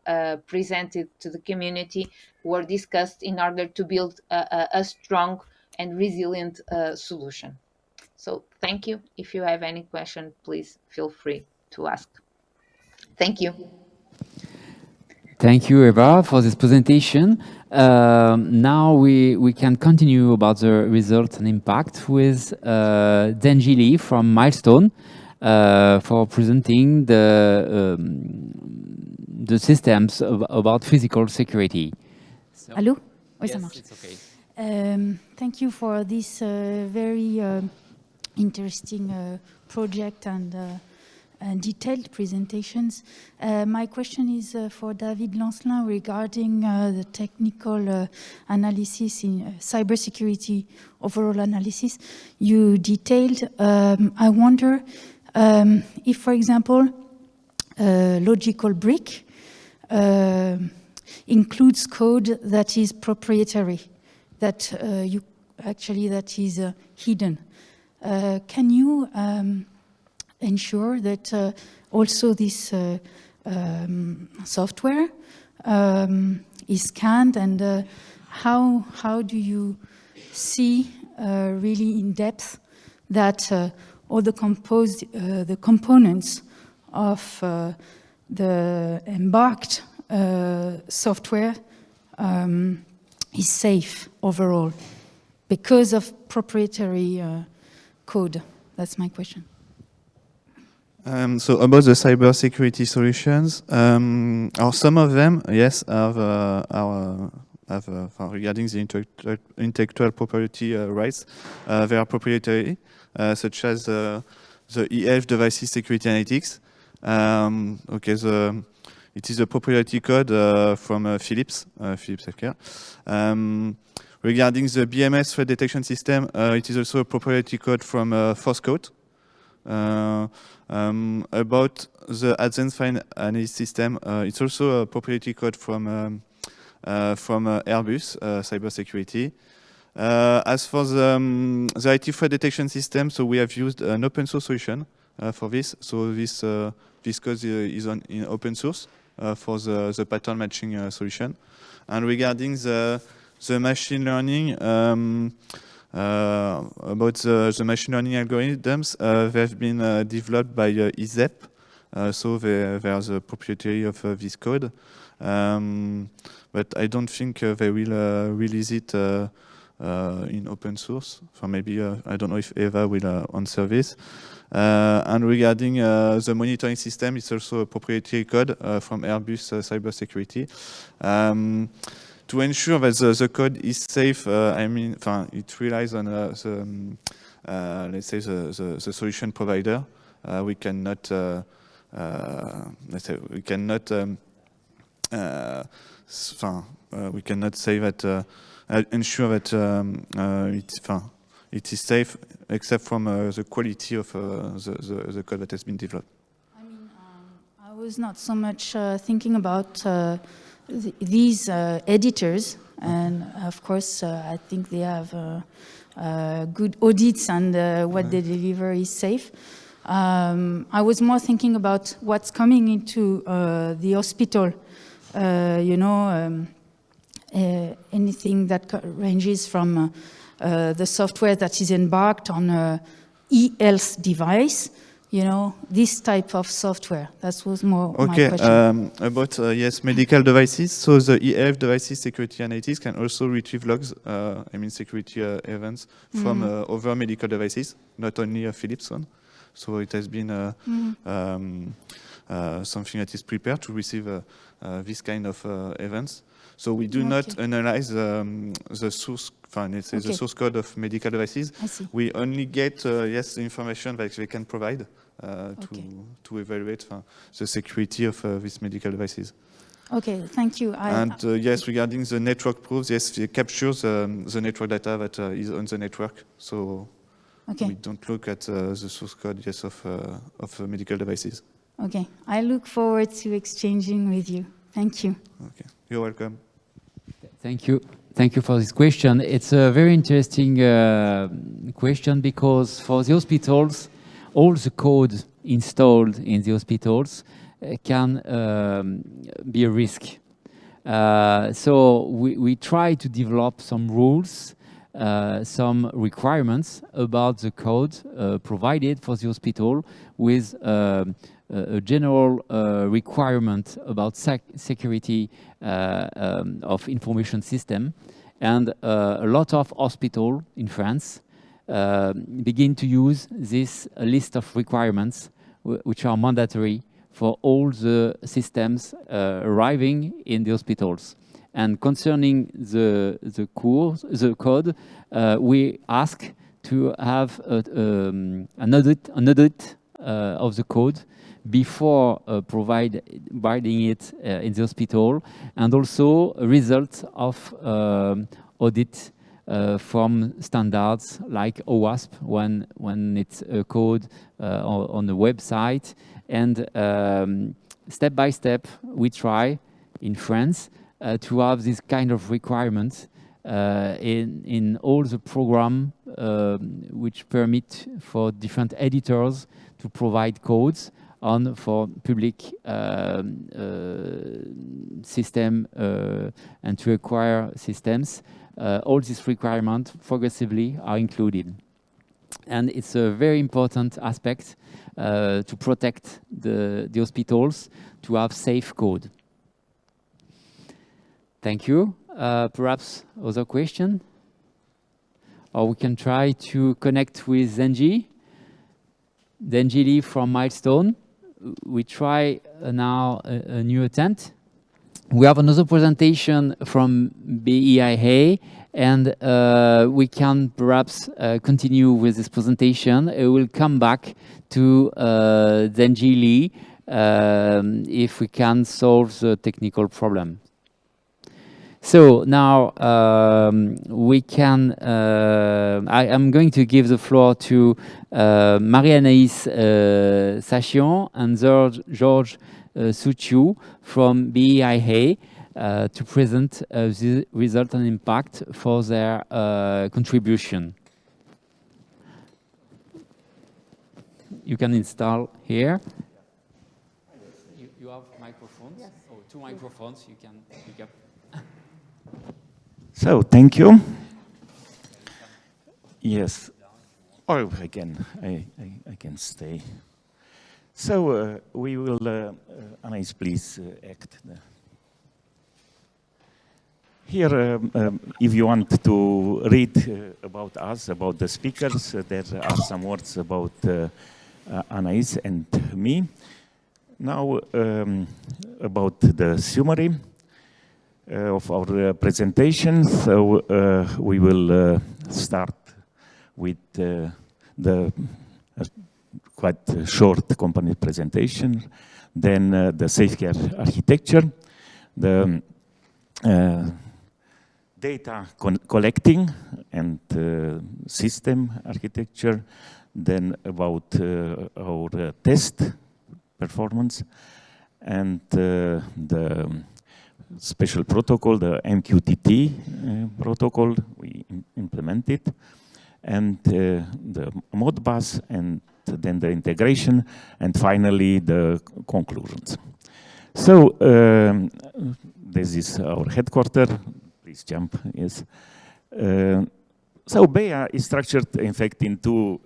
presented to the community, were discussed in order to build a strong and resilient solution. So thank you. If you have any question, please feel free to ask. Thank you. Thank you, Eva, for this presentation. Now we can continue about the results and impact with Denji Lee from Milestone for presenting the systems about physical security. So, Allô? Oui, yes, ça marche. it's okay. Thank you for this very interesting project and detailed presentations. My question is for David Lancelin regarding the technical analysis in cybersecurity overall analysis. You detailed, I wonder if, for example, logical brick includes code that is proprietary, that that is hidden. Can you ensure that also this software is scanned, and how do you see really in depth that all the components of the embarked software is safe overall because of proprietary code? That's my question. So about the cybersecurity solutions, or some of them, yes, have regarding the intellectual property rights, they are proprietary, such as the EF devices security analytics. It is a proprietary code from Philips SAFECARE. Regarding the BMS threat detection system, it is also a proprietary code from Forscout. About the advanced file analysis system, it's also a proprietary code from Airbus cybersecurity. As for the IT threat detection system, so we have used an open source solution for this. So this code is in open source. for the pattern matching solution. And regarding the machine learning, about the machine learning algorithms, they've been developed by ISEP, so they are the proprietary of this code. But I don't think they will release it in open source. So maybe, I don't know if Eva will answer this. And regarding the monitoring system, it's also a proprietary code from Airbus Cybersecurity. To ensure that the code is safe, I mean, it relies on let's say the solution provider. We cannot, let's say, we cannot say that ensure that it is safe, except from the quality of the code that has been developed. I mean, I was not so much thinking about these editors, and of course, I think they have good audits and what they deliver is safe. I was more thinking about what's coming into the hospital. You know, anything that ranges from the software that is embarked on a e-health device, you know, this type of software. That was more my question. About, yes, medical devices. So the e-health devices security analytics can also retrieve logs, I mean security events from other medical devices, not only a Philips one. So it has been something that is prepared to receive this kind of events. So we do not analyze the source, let's say the source code of medical devices. We only get yes, the information that they can provide to evaluate the security of these medical devices. Okay, thank you. And yes, regarding the network proofs, yes, it captures the network data that is on the network. So we don't look at the source code, yes, of medical devices. Okay, I look forward to exchanging with you. Thank you. Okay, you're welcome. Thank you. Thank you for this question. It's a very interesting question because for the hospitals, all the code installed in the hospitals can be a risk. So we try to develop some rules, some requirements about the code provided for the hospital with a general requirement about security of information system. And a lot of hospitals in France begin to use this list of requirements which are mandatory for all the systems arriving in the hospitals. And concerning the code, we ask to have an audit of the code before providing it in the hospital, and also a result of audit from standards like OWASP when it's a code on the website. And step by step, we try in France to have this kind of requirements in all the program which permit for different editors to provide codes for public system and to acquire systems. All these requirements progressively are included. And it's a very important aspect to protect the hospitals, to have safe code. Thank you. Perhaps other question? Or we can try to connect with Zenji. Zenji Lee from Milestone. We try now a new attempt. We have another presentation from BEIA, and we can perhaps continue with this presentation. I will come back to Zenji Lee if we can solve the technical problem. So now we can, I am going to give the floor to Marie-Anaïs Sachion and Georges Souchiou from BEIA to present the result and impact for their contribution. You can install here. You have microphones? Yes. two microphones you can pick up. So, thank you. Yes. Or I can stay. So, we will, Anais, please act. Here, if you want to read about us, about the speakers, there are some words about Anais and me. Now, about the summary of our presentation. So, we will start with the quite short company presentation, then the SAFECARE architecture, the data collecting and system architecture, then about our test performance, and the special protocol, the MQTT protocol we implemented, and the Modbus, and then the integration, and finally the conclusions. So this is our headquarters. Please jump, yes. So BEA is structured, in fact, into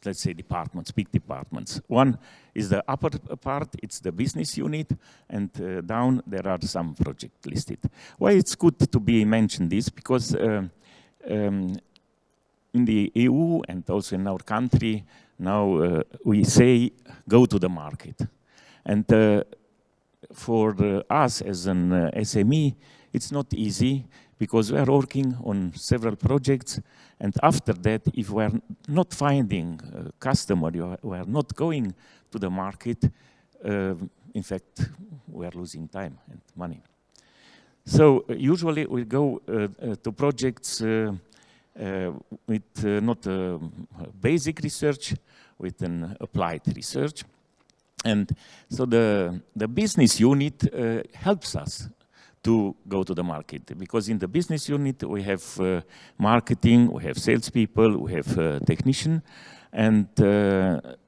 let's say departments, big departments. One is the upper part, it's the business unit, and down there are some projects listed. Why it's good to be mentioned this? Because in the EU and also in our country, now we say go to the market. And for us as an SME, it's not easy because we are working on several projects, and after that, if we are not finding a customer, we are not going to the market, in fact, we are losing time and money. So usually we go to projects with not basic research, with an applied research. And so the business unit helps us to go to the market, because in the business unit we have marketing, we have salespeople, we have technician, and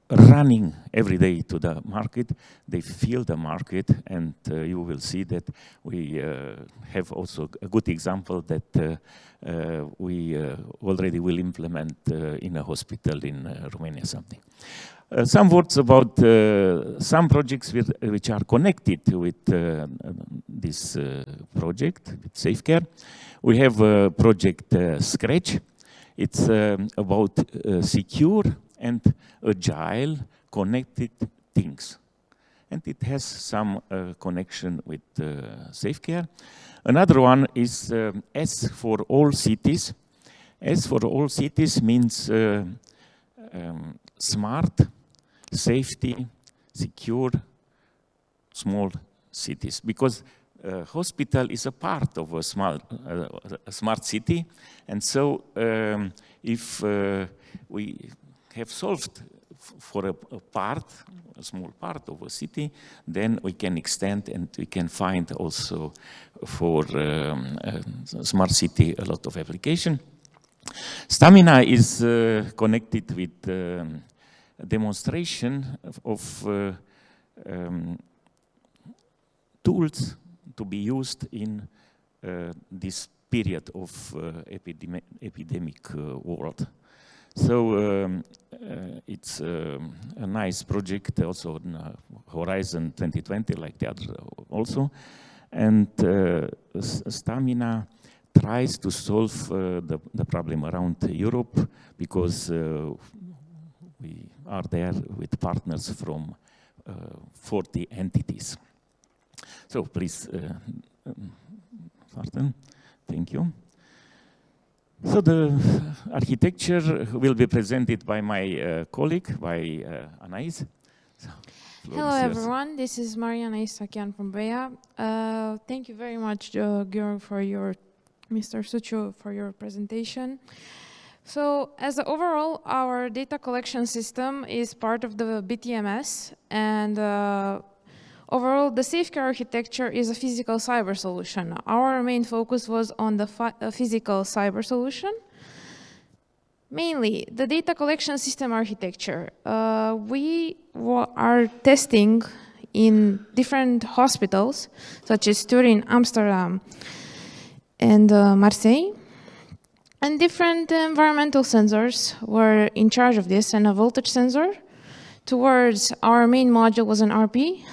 running every day to the market, they feel the market, and you will see that we have also a good example that we already will implement in a hospital in Romania, something. Some words about some projects which are connected with this project, with SAFECARE. We have project Scratch. It's about secure and agile connected things. And it has some connection with SAFECARE. Another one is S for all cities. S for all cities means smart, safety, secure, small cities. Because hospital is a part of a smart city, and so if we have solved for a small part of a city, then we can extend and we can find also for smart city a lot of application. Stamina is connected with demonstration of tools to be used in this period of epidemic world. So it's a nice project also on Horizon 2020, like the other also. And Stamina tries to solve the problem around Europe, because we are there with partners from 40 entities. So please, Martin, thank you. So the architecture will be presented by my colleague, by Anais. So, hello everyone, this is Mariana Isakian from BEA. Thank you very much, Georg, for your, Mr. Suciu, for your presentation. So as overall, our data collection system is part of the BTMS, and overall, the SAFECARE architecture is a physical cyber solution. Our main focus was on the physical cyber solution. Mainly, the data collection system architecture. We are testing in different hospitals, such as Turin, Amsterdam, and Marseille. And different environmental sensors were in charge of this, and a voltage sensor towards our main module was an RP,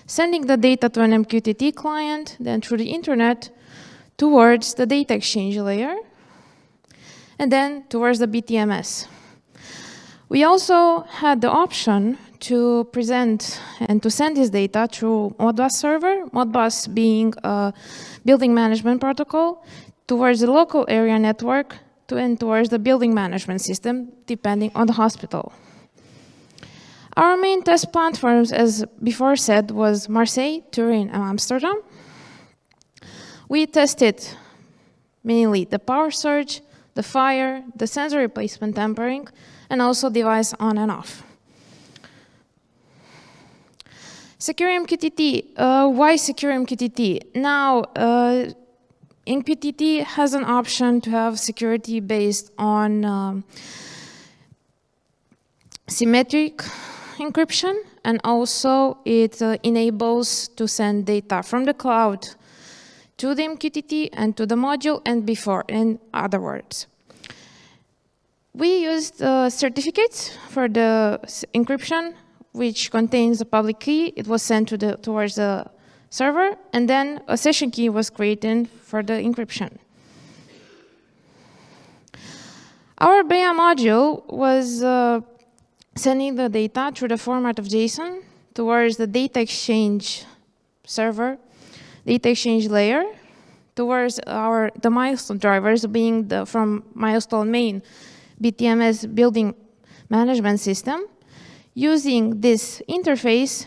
sending the data to an MQTT client, then through the internet towards the data exchange layer, and then towards the BTMS. We also had the option to present and to send this data through Modbus server, Modbus being a building management protocol, towards the local area network and towards the building management system, depending on the hospital. Our main test platforms, as before said, was Marseille, Turin, and Amsterdam. We tested mainly the power surge, the fire, the sensor replacement tampering, and also device on and off. Secure MQTT. Why Secure MQTT? Now, MQTT has an option to have security based on symmetric encryption, and also it enables to send data from the cloud to the MQTT and to the module and before, in other words. We used certificates for the encryption, which contains a public key. It was sent towards the server, and then a session key was created for the encryption. Our BEA module was sending the data through the format of JSON towards the data exchange server, data exchange layer, towards the milestone drivers being from milestone main BTMS building management system, using this interface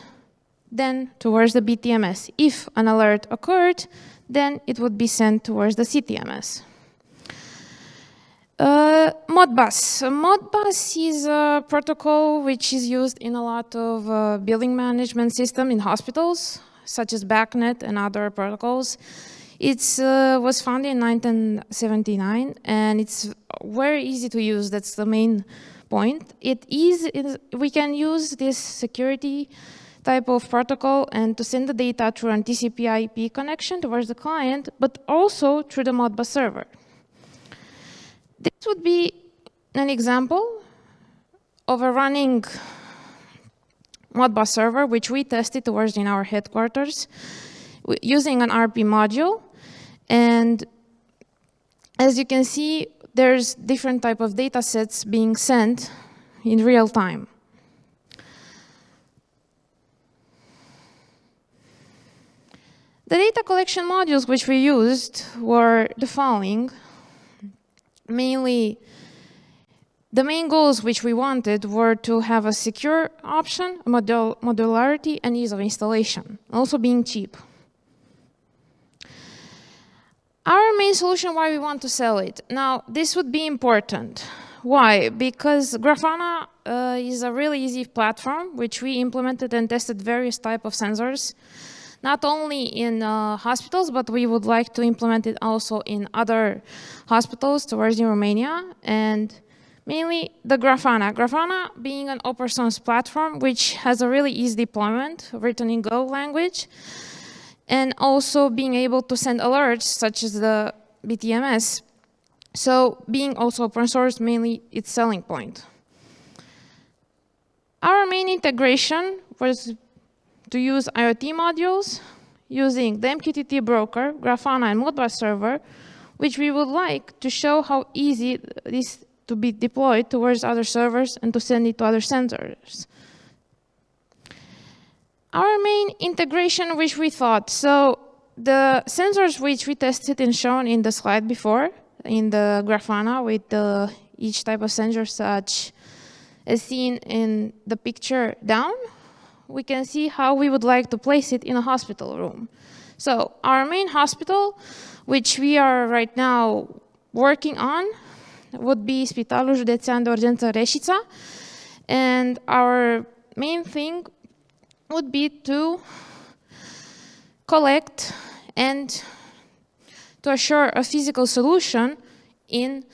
then towards the BTMS. If an alert occurred, then it would be sent towards the CTMS. Modbus. Modbus is a protocol which is used in a lot of building management systems in hospitals, such as BACnet and other protocols. It was founded in 1979, and it's very easy to use. That's the main point. We can use this security type of protocol and to send the data through an TCP/IP connection towards the client, but also through the Modbus server. This would be an example of a running Modbus server, which we tested towards in our headquarters using an RP module. And as you can see, there's different type of data sets being sent in real time. The data collection modules which we used were the following. Mainly, the main goals which we wanted were to have a secure option, modularity, and ease of installation, also being cheap. Our main solution, why we want to sell it. Now, this would be important. Why? Because Grafana is a really easy platform, which we implemented and tested various types of sensors, not only in hospitals, but we would like to implement it also in other hospitals towards in Romania, and mainly the Grafana. Grafana being an open source platform, which has a really easy deployment, written in Go language, and also being able to send alerts, such as the BTMS. So being also open source, mainly its selling point. Our main integration was to use IoT modules using the MQTT broker, Grafana, and Modbus server, which we would like to show how easy it is to be deployed towards other servers and to send it to other sensors. Our main integration, which we thought, so the sensors which we tested and shown in the slide before, in the Grafana with each type of sensor such as seen in the picture down, we can see how we would like to place it in a hospital room. So our main hospital, which we are right now working on, would be Spitalul Județean de Urgență Reșița, and our main thing would be to collect and to assure a physical solution in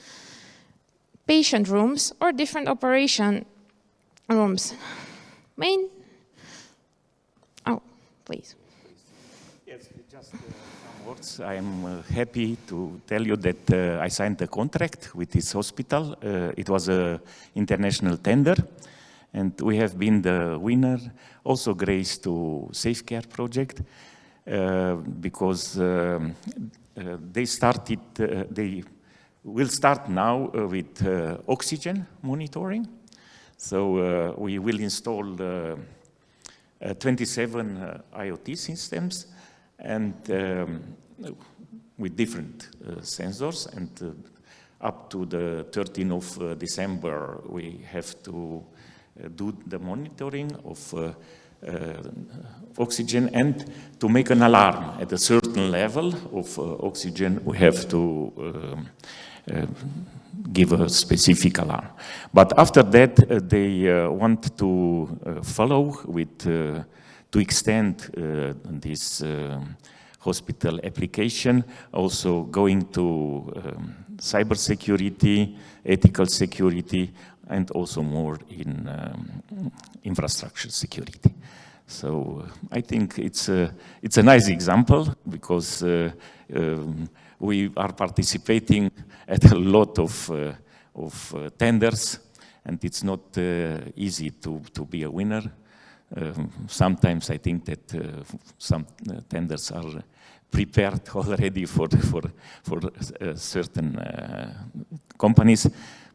patient rooms or different operation rooms. please. Yes, just some words. I'm happy to tell you that I signed a contract with this hospital. It was an international tender, and we have been the winner, also grace to SAFECARE project, because they will start now with oxygen monitoring. So we will install 27 IoT systems and with different sensors, and up to the 13th of December we have to do the monitoring of oxygen, and to make an alarm at a certain level of oxygen we have to give a specific alarm. But after that they want to follow with to extend this hospital application, also going to cybersecurity, ethical security, and also more in infrastructure security. So I think it's a nice example, because we are participating at a lot of tenders, and it's not easy to be a winner. Sometimes I think that some tenders are prepared already for certain companies,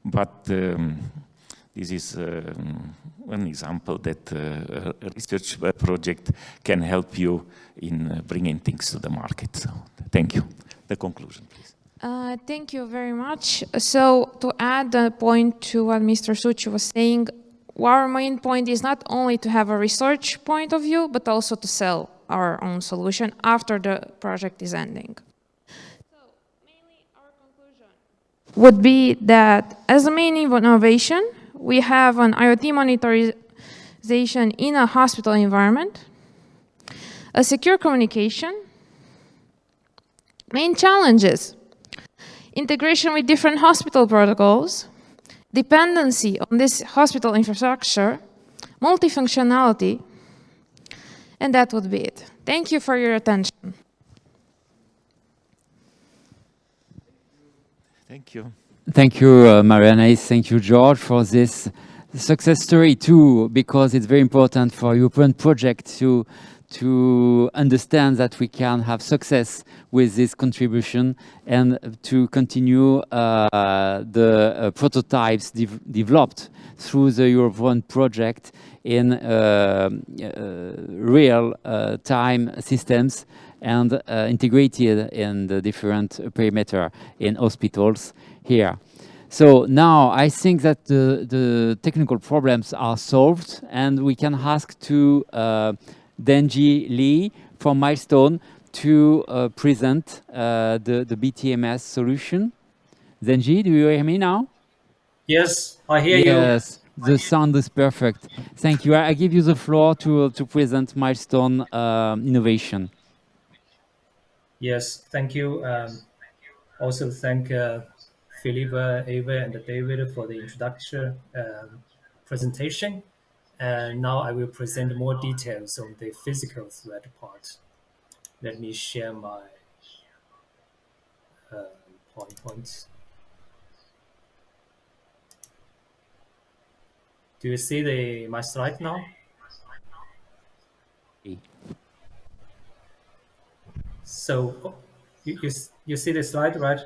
but this is one example that a research project can help you in bringing things to the market. So thank you. The conclusion, please. Thank you very much. So to add a point to what Mr. Suchi was saying, our main point is not only to have a research point of view, but also to sell our own solution after the project is ending. So mainly our conclusion would be that as a main innovation, we have an IoT monitorization in a hospital environment, a secure communication, main challenges, integration with different hospital protocols, dependency on this hospital infrastructure, multifunctionality, and that would be it. Thank you for your attention. Thank you. Thank you, Maria-Anaïs. Thank you, George, for this success story too, because it's very important for European projects to understand that we can have success with this contribution, and to continue the prototypes developed through the European project in real time systems, and integrated in the different perimeter in hospitals here. So now I think that the technical problems are solved, and we can ask to Denji Lee from Milestone to present the BTMS solution. Denji, do you hear me now? Yes, I hear you. Yes, the sound is perfect. Thank you. I give you the floor to present Milestone innovation. Yes, thank you. Also thank Philippe, Ava, and David for the introduction presentation. And now I will present more details on the physical thread part. Let me share my PowerPoint. Do you see my slide now? So you see the slide, right?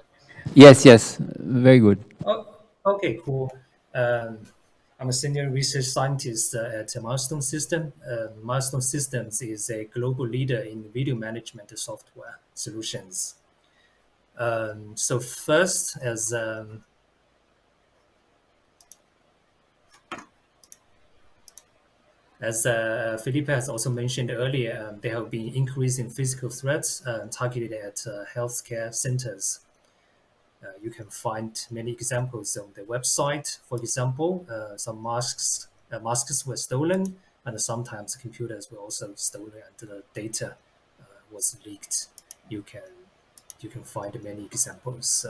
Yes, yes, very good. Oh, okay, cool. I'm a senior research scientist at Milestone Systems. Milestone Systems is a global leader in video management software solutions. So first, as Felipe has also mentioned earlier, there have been increasing physical threats targeted at healthcare centers. You can find many examples on the website. For example, some masks were stolen, and sometimes computers were also stolen, and the data was leaked. You can find many examples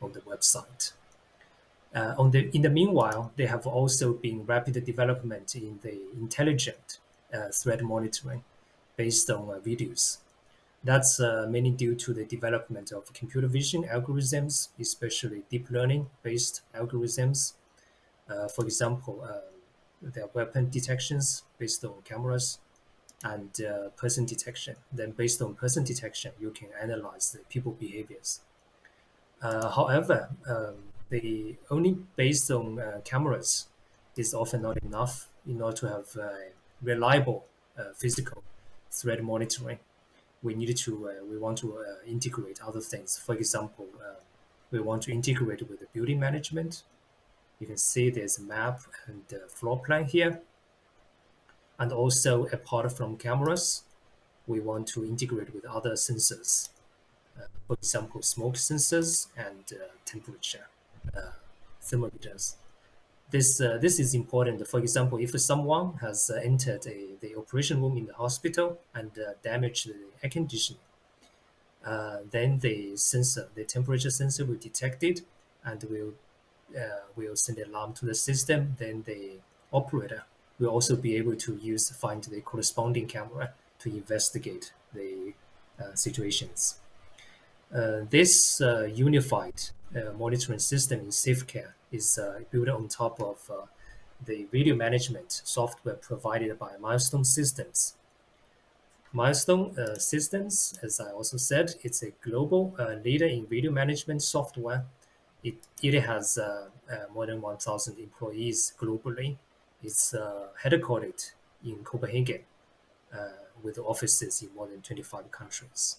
on the website. In the meanwhile, there have also been rapid development in the intelligent threat monitoring based on videos. That's mainly due to the development of computer vision algorithms, especially deep learning-based algorithms. For example, there are weapon detections based on cameras and person detection. Then based on person detection, you can analyze the people behaviors. However, the only based on cameras is often not enough in order to have reliable physical threat monitoring. We want to integrate other things. For example, we want to integrate with the building management. You can see there's a map and floor plan here. And also, apart from cameras, we want to integrate with other sensors. For example, smoke sensors and temperature thermometers. This is important. For example, if someone has entered the operation room in the hospital and damaged the air conditioning, then the sensor, the temperature sensor, will detect it and will send an alarm to the system. Then the operator will also be able to find the corresponding camera to investigate the situations. This unified monitoring system in SAFECARE is built on top of the video management software provided by Milestone Systems. Milestone Systems, as I also said, it's a global leader in video management software. It has more than 1,000 employees globally. It's headquartered in Copenhagen with offices in more than 25 countries.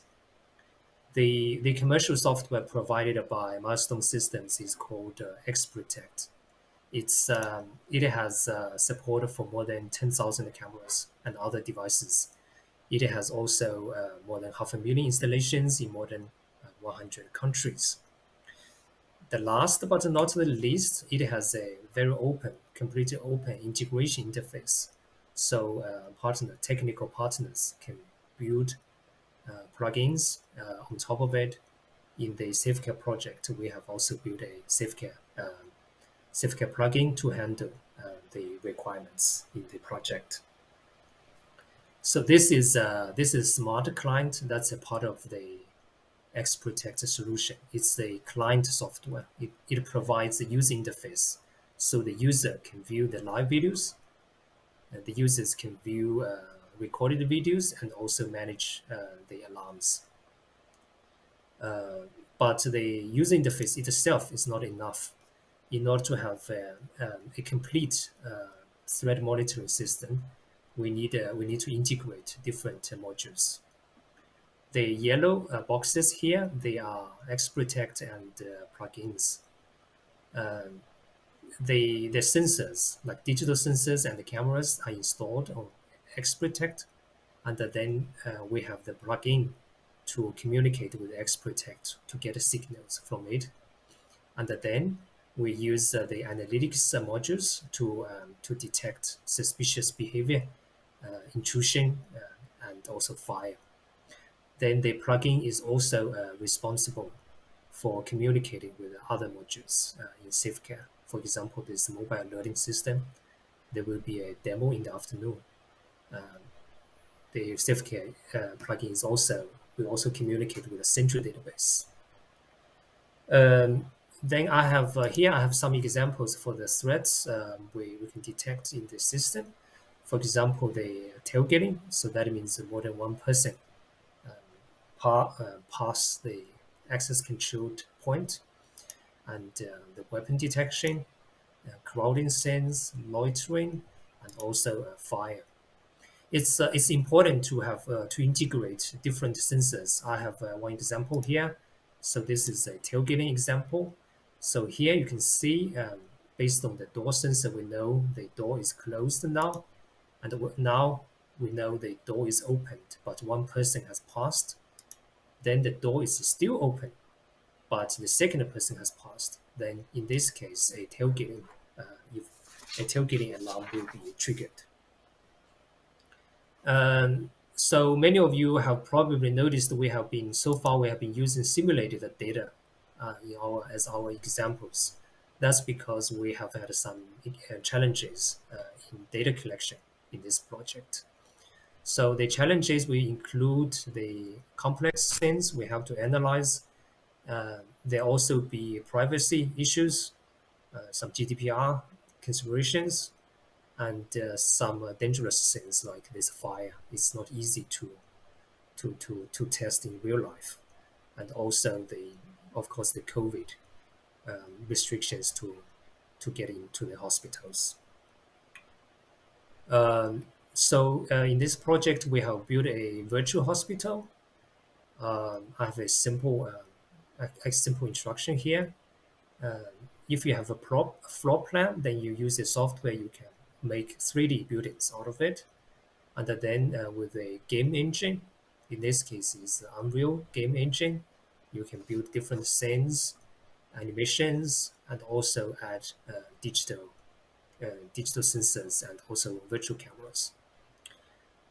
The commercial software provided by Milestone Systems is called XProtect. It has support for more than 10,000 cameras and other devices. It has also more than 500,000 installations in more than 100 countries. The last but not the least, it has a very open, completely open integration interface. So technical partners can build plugins on top of it. In the SAFECARE project, we have also built a SAFECARE plugin to handle the requirements in the project. So this is Smart Client. That's a part of the XProtect solution. It's a client software. It provides a user interface, so the user can view the live videos. The users can view recorded videos and also manage the alarms. But the user interface itself is not enough. In order to have a complete threat monitoring system, we need to integrate different modules. The yellow boxes here, they are XProtect and plugins. The sensors, like digital sensors and the cameras, are installed on XProtect, and then we have the plugin to communicate with XProtect to get signals from it, and then we use the analytics modules to detect suspicious behavior, intrusion, and also fire. Then the plugin is also responsible for communicating with other modules in SAFECARE. For example, this mobile alerting system, there will be a demo in the afternoon. The SAFECARE plugin will also communicate with a central database. Then I have here I have some examples for the threats we can detect in the system. For example, the tailgating. So that means more than one person pass the access controlled point, and the weapon detection, crowding sense, loitering, and also fire. It's important to have to integrate different sensors. I have one example here. So this is a tailgating example. So here you can see, based on the door sensor, we know the door is closed now, and now we know the door is opened, but one person has passed. Then the door is still open, but the second person has passed. Then in this case, a tailgating alarm will be triggered. So many of you have probably noticed we have been using simulated data as our examples. That's because we have had some challenges in data collection in this project. So the challenges we include the complex things we have to analyze. There also be privacy issues, some GDPR considerations, and some dangerous things like this fire. It's not easy to test in real life, and also of course the COVID restrictions to get into the hospitals. So in this project, we have built a virtual hospital. I have a simple instruction here. If you have a floor plan, then you use the software, you can make 3D buildings out of it. And then with a game engine, in this case is Unreal game engine, you can build different scenes, animations, and also add digital sensors and also virtual cameras.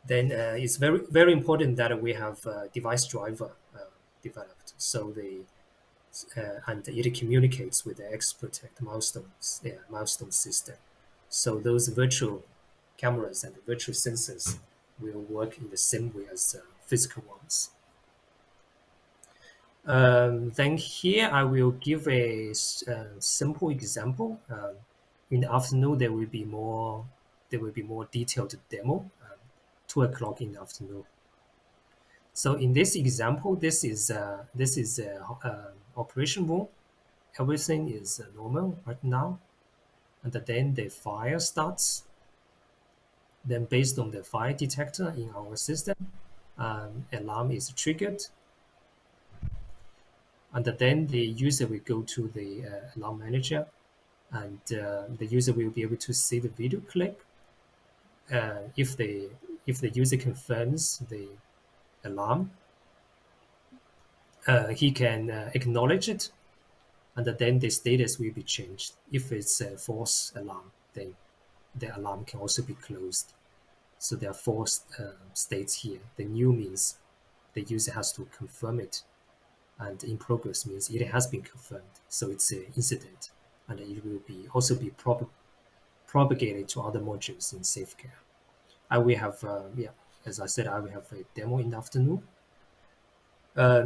Then it's very important that we have a device driver developed, so and it communicates with the XProtect milestone system. So those virtual cameras and virtual sensors will work in the same way as physical ones. Then here I will give a simple example. In the afternoon there will be more detailed demo. 2 o'clock in the afternoon. So in this example, this is operation room. Everything is normal right now, and then the fire starts. Then based on the fire detector in our system, alarm is triggered, and then the user will go to the alarm manager, and the user will be able to see the video clip. If the user confirms the alarm, he can acknowledge it, and then the status will be changed. If it's a false alarm, then the alarm can also be closed. So there are 4 states here. The new means the user has to confirm it, and in progress means it has been confirmed. So it's an incident, and it will also be propagated to other modules in SAFECARE. I will have, as I said, I will have a demo in the afternoon.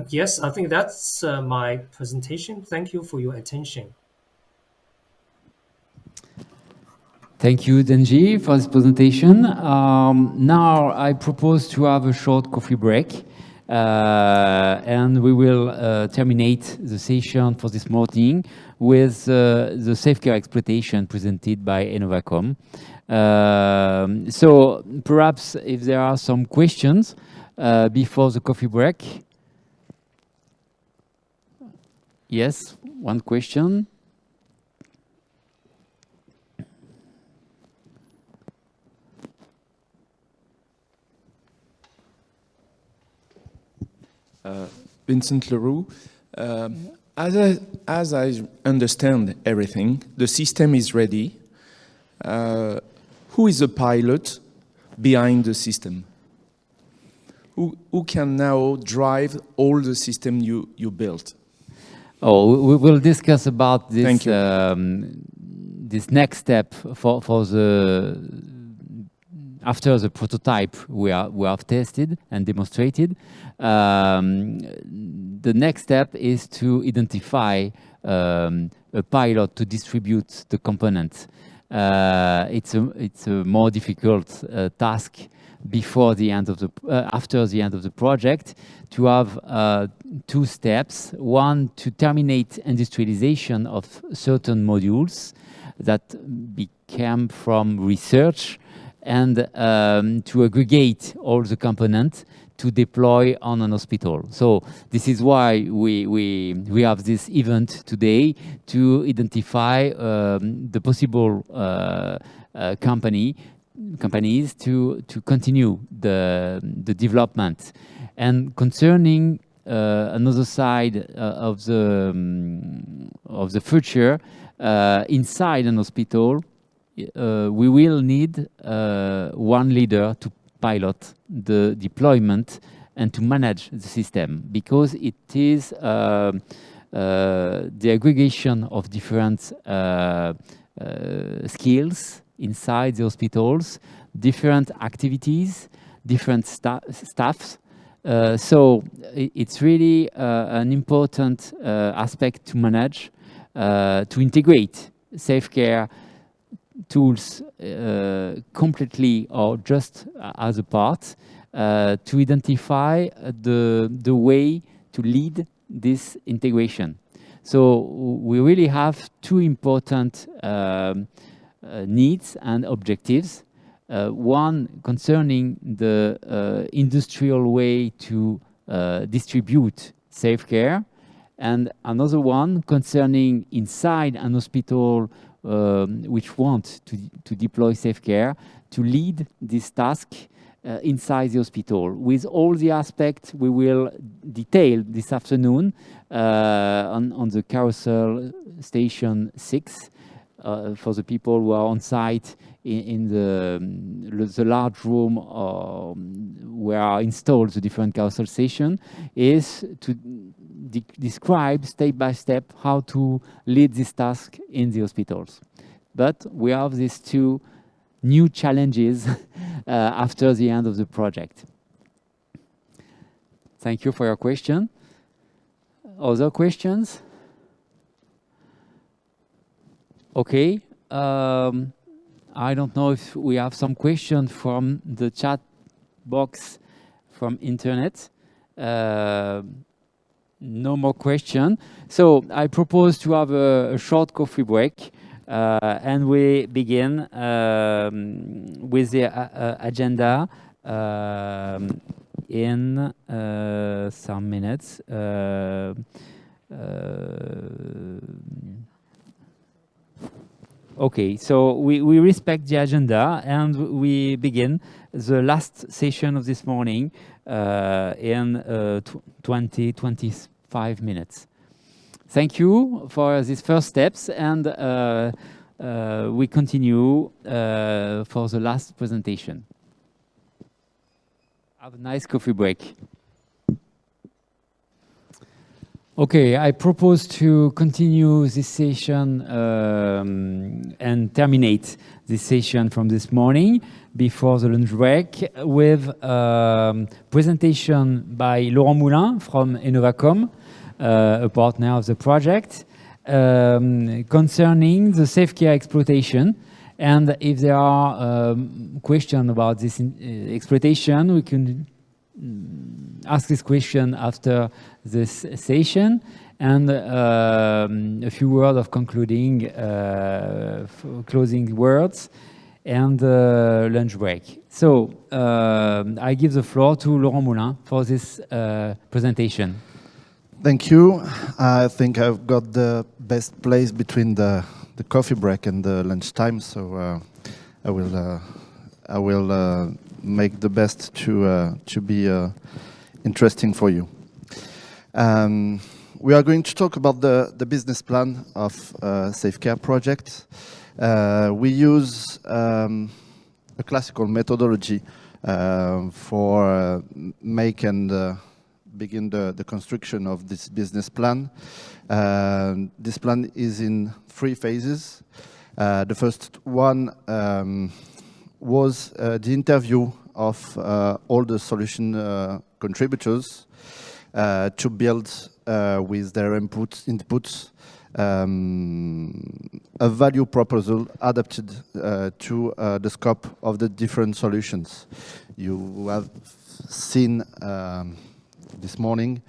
Yes, I think that's my presentation. Thank you for your attention. Thank you, Denji, for this presentation. Now I propose to have a short coffee break, and we will terminate the session for this morning with the SAFECARE exploitation presented by Enovacom. So perhaps if there are some questions before the coffee break. Yes, one question. Vincent Leroux. As I understand everything, the system is ready. Who is the pilot behind the system? Who can now drive all the system you built? Oh, we will discuss about this. This next step for the after the prototype we have tested and demonstrated. The next step is to identify a pilot to distribute the components. It's a more difficult task before the end of the after the end of the project, to have 2 steps. One, to terminate industrialization of certain modules that became from research, and to aggregate all the components to deploy on an hospital. So this is why we have this event today, to identify the possible companies to continue the development. And concerning another side of the future, inside an hospital, we will need one leader to pilot the deployment and to manage the system, because it is the aggregation of different skills inside the hospitals, different activities, different staffs. So it's really an important aspect to manage, to integrate SAFECARE tools completely or just as a part, to identify the way to lead this integration. So we really have two important needs and objectives. One concerning the industrial way to distribute SAFECARE, and another one concerning inside an hospital which want to deploy SAFECARE, to lead this task inside the hospital, with all the aspects we will detail this afternoon on the carousel station 6 for the people who are on site in the large room where are installed the different carousel stations, is to describe step by step how to lead this task in the hospitals. But we have these two new challenges after the end of the project. Thank you for your question. Other questions? Okay. I don't know if we have some questions from the chat box from internet. No more question. So I propose to have a short coffee break, and we begin with the agenda in some minutes. Okay, so we respect the agenda and we begin the last session of this morning in 20-25 minutes. Thank you for these first steps, and we continue for the last presentation. Have a nice coffee break. Okay, I propose to continue this session and terminate this session from this morning before the lunch break with a presentation by Laurent Moulin from Innovacom, a partner of the project, concerning the SAFECARE exploitation. And if there are questions about this exploitation, we can ask this question after this session, and a few words of concluding, closing words, and lunch break. So I give the floor to Laurent Moulin for this presentation. Thank you. I think I've got the best place between the coffee break and the lunchtime, so I will make the best to be interesting for you. We are going to talk about the business plan of SAFECARE project. We use a classical methodology for make and begin the construction of this business plan. This plan is in 3 phases. The first one was the interview of all the solution contributors to build with their inputs a value proposal adapted to the scope of the different solutions. You have seen this morning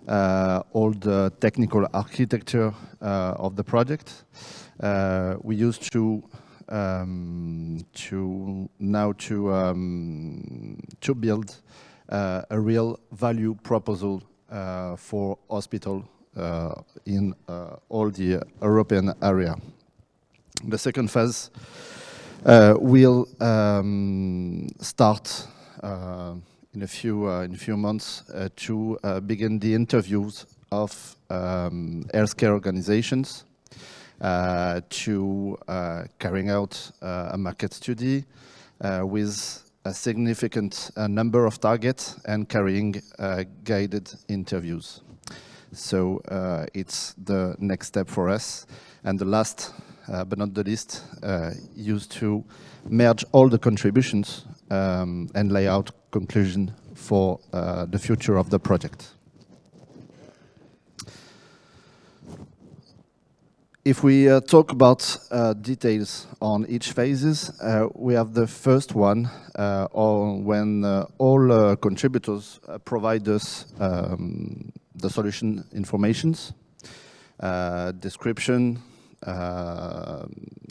all the technical architecture of the project. We used to build a real value proposal for hospital in all the European area. The second phase will start in a few months to begin the interviews of healthcare organizations, to carrying out a market study with a significant number of targets and carrying guided interviews. So it's the next step for us. And the last, but not the least, used to merge all the contributions and lay out conclusion for the future of the project. If we talk about details on each phases, we have the first one, when all contributors provide us the solution informations, description,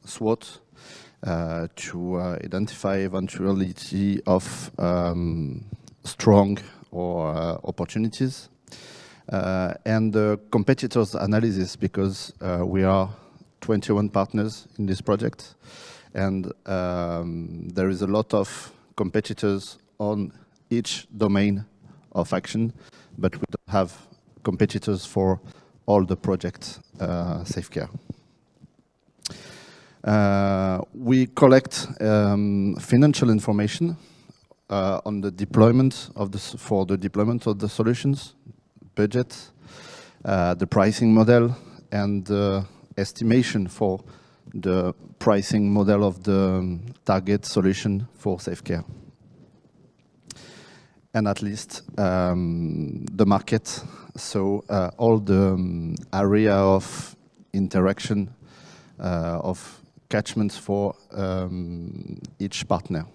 SWOT, to identify eventuality of strong or opportunities. And the competitors analysis, because we are 21 partners in this project, and there is a lot of competitors on each domain of action, but we don't have competitors for all the project SAFECARE. We collect financial information on the deployment of for the deployment of the solutions, budget, the pricing model, and the estimation for the pricing model of the target solution for SAFECARE. And at least the market, so all the area of interaction of catchments for each partner.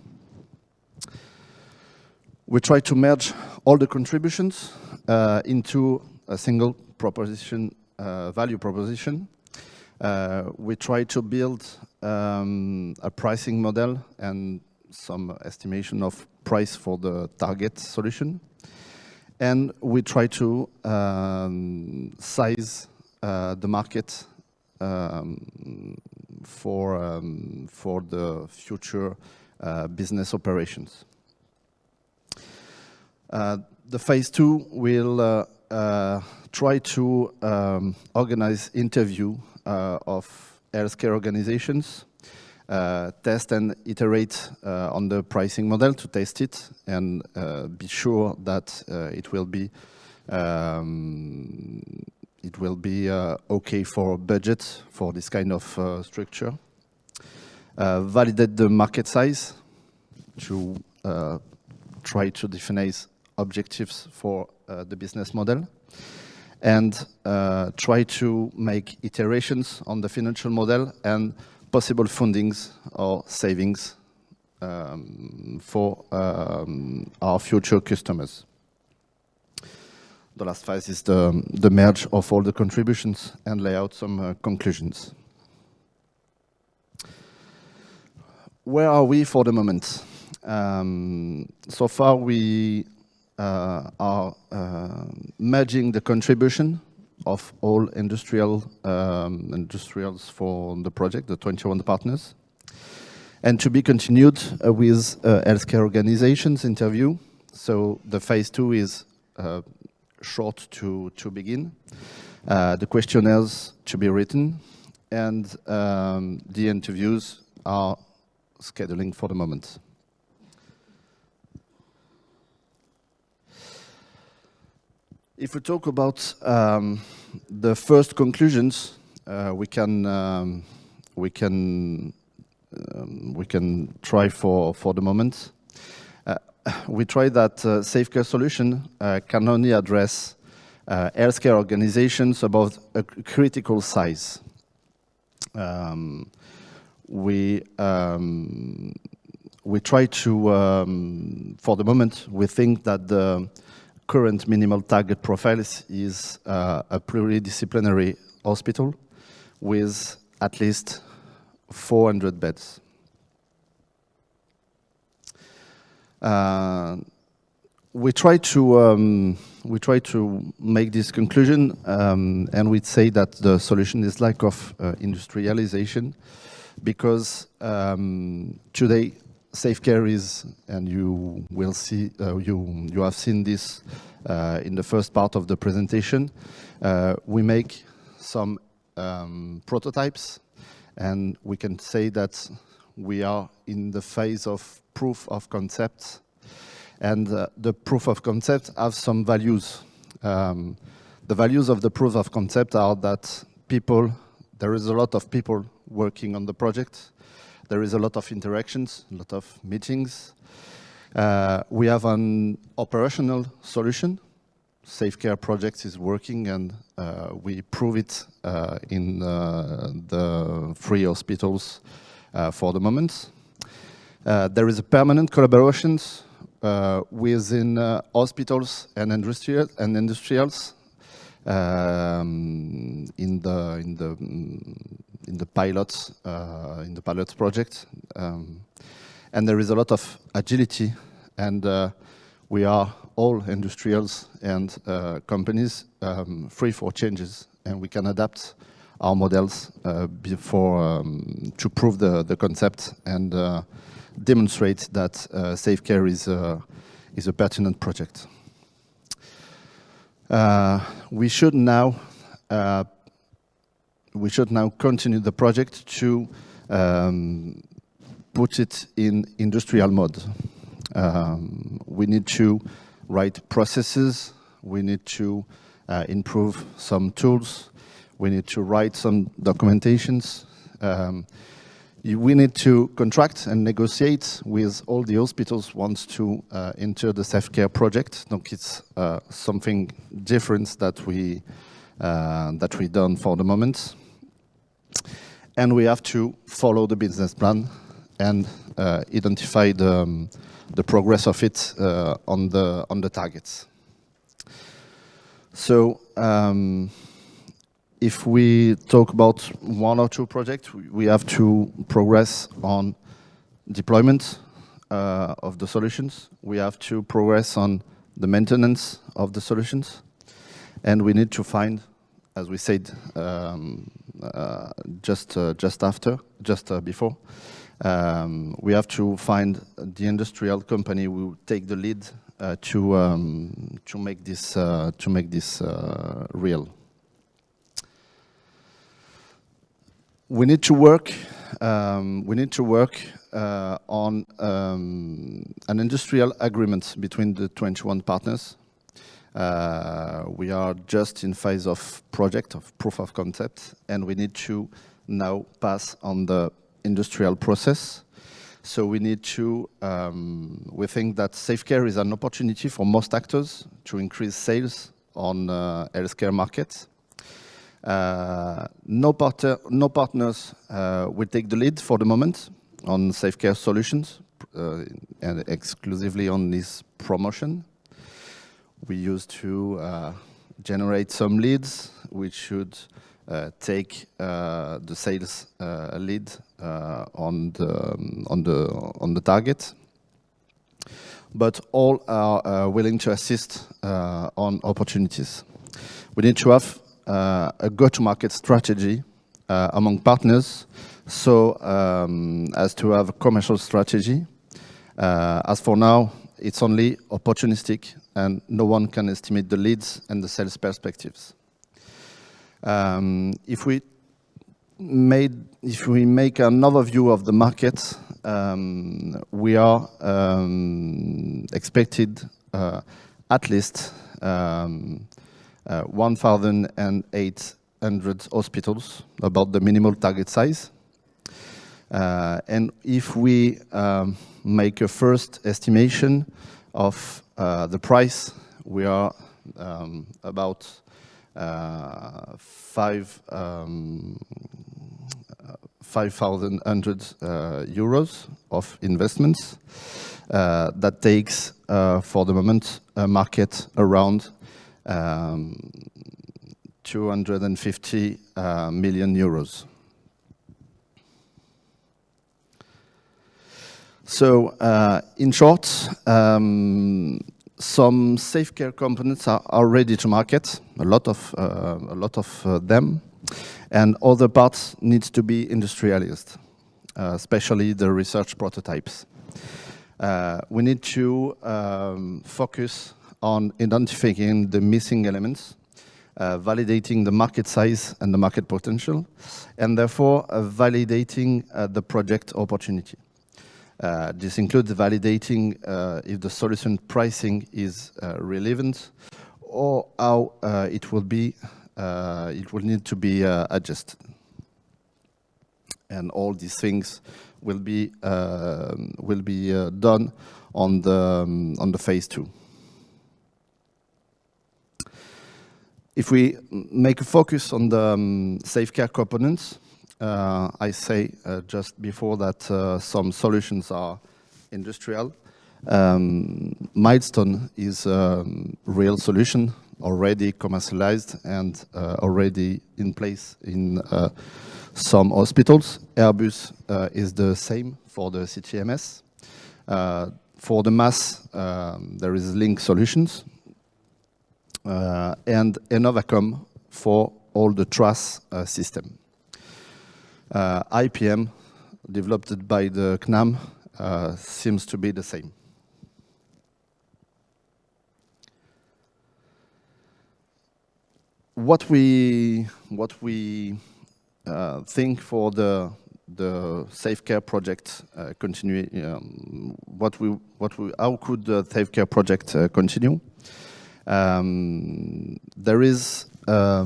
We try to merge all the contributions into a single proposition, value proposition. We try to build a pricing model and some estimation of price for the target solution. And we try to size the market for the future business operations. The phase 2 will try to organize interview of healthcare organizations, test and iterate on the pricing model to test it and be sure that it will be okay for budget for this kind of structure. Validate the market size to try to define objectives for the business model, and try to make iterations on the financial model and possible fundings or savings for our future customers. The last phase is the merge of all the contributions and lay out some conclusions. Where are we for the moment? So far we are merging the contribution of all industrials for the project, the 21 partners, and to be continued with healthcare organizations interview. So the phase 2 is short to begin, the questionnaires to be written, and the interviews are scheduling for the moment. If we talk about the first conclusions, we can try for the moment. We try that SAFECARE solution can only address healthcare organizations above a critical size. We try to, for the moment, we think that the current minimal target profile is a pluridisciplinary hospital with at least 400 beds. We try to make this conclusion, and we'd say that the solution is lack of industrialization, because today SAFECARE is, and you will see, you have seen this in the first part of the presentation. We make some prototypes, and we can say that we are in the phase of proof of concept, and the proof of concept have some values. The values of the proof of concept are that there is a lot of people working on the project. There is a lot of interactions, a lot of meetings. We have an operational solution. SAFECARE project is working, and we prove it in the 3 hospitals for the moment. There is a permanent collaboration within hospitals and industrials in the pilot project, and there is a lot of agility, and we are all industrials and companies free for changes, and we can adapt our models before to prove the concept and demonstrate that SAFECARE is a pertinent project. We should now continue the project to put it in industrial mode. We need to write processes, we need to improve some tools, we need to write some documentations, we need to contract and negotiate with all the hospitals wants to enter the SAFECARE project. Donc it's something different that we done for the moment. And we have to follow the business plan and identify the progress of it on the targets. So if we talk about 1 or 2 projects, we have to progress on deployment of the solutions. We have to progress on the maintenance of the solutions, and we need to find, as we said just before, we have to find the industrial company who will take the lead to make this real. We need to work. On an industrial agreement between the 21 partners. We are just in phase of project, of proof of concept, and we need to now pass on the industrial process. So we need to, we think that SAFECARE is an opportunity for most actors to increase sales on healthcare markets. No partners will take the lead for the moment on SAFECARE solutions and exclusively on this promotion. We used to generate some leads, which should take the sales lead on the target. But all are willing to assist on opportunities. We need to have a go-to-market strategy among partners, so as to have a commercial strategy. As for now, it's only opportunistic, and no one can estimate the leads and the sales perspectives. If we make another view of the market, we are expected at least 1,800 hospitals, about the minimal target size. And if we make a first estimation of the price, we are about 5,100 euros of investments. That takes, for the moment, a market around 250 million euros. So, in short, some SAFECARE components are ready to market, a lot of them, and other parts needs to be industrialized, especially the research prototypes. We need to focus on identifying the missing elements, validating the market size and the market potential, and therefore validating the project opportunity. This includes validating if the solution pricing is relevant, or how it will need to be adjusted. and all these things will be done on the phase 2. If we make a focus on the SAFECARE components, I say just before that some solutions are industrial. Milestone is a real solution, already commercialized and already in place in some hospitals. Airbus is the same for the CTMS. For the mass, there is Link Solutions, and Innovacom for all the TRAS system. IPM, developed by the CNAM, seems to be the same. What we think for the SAFECARE project continue? How could the SAFECARE project continue? There is a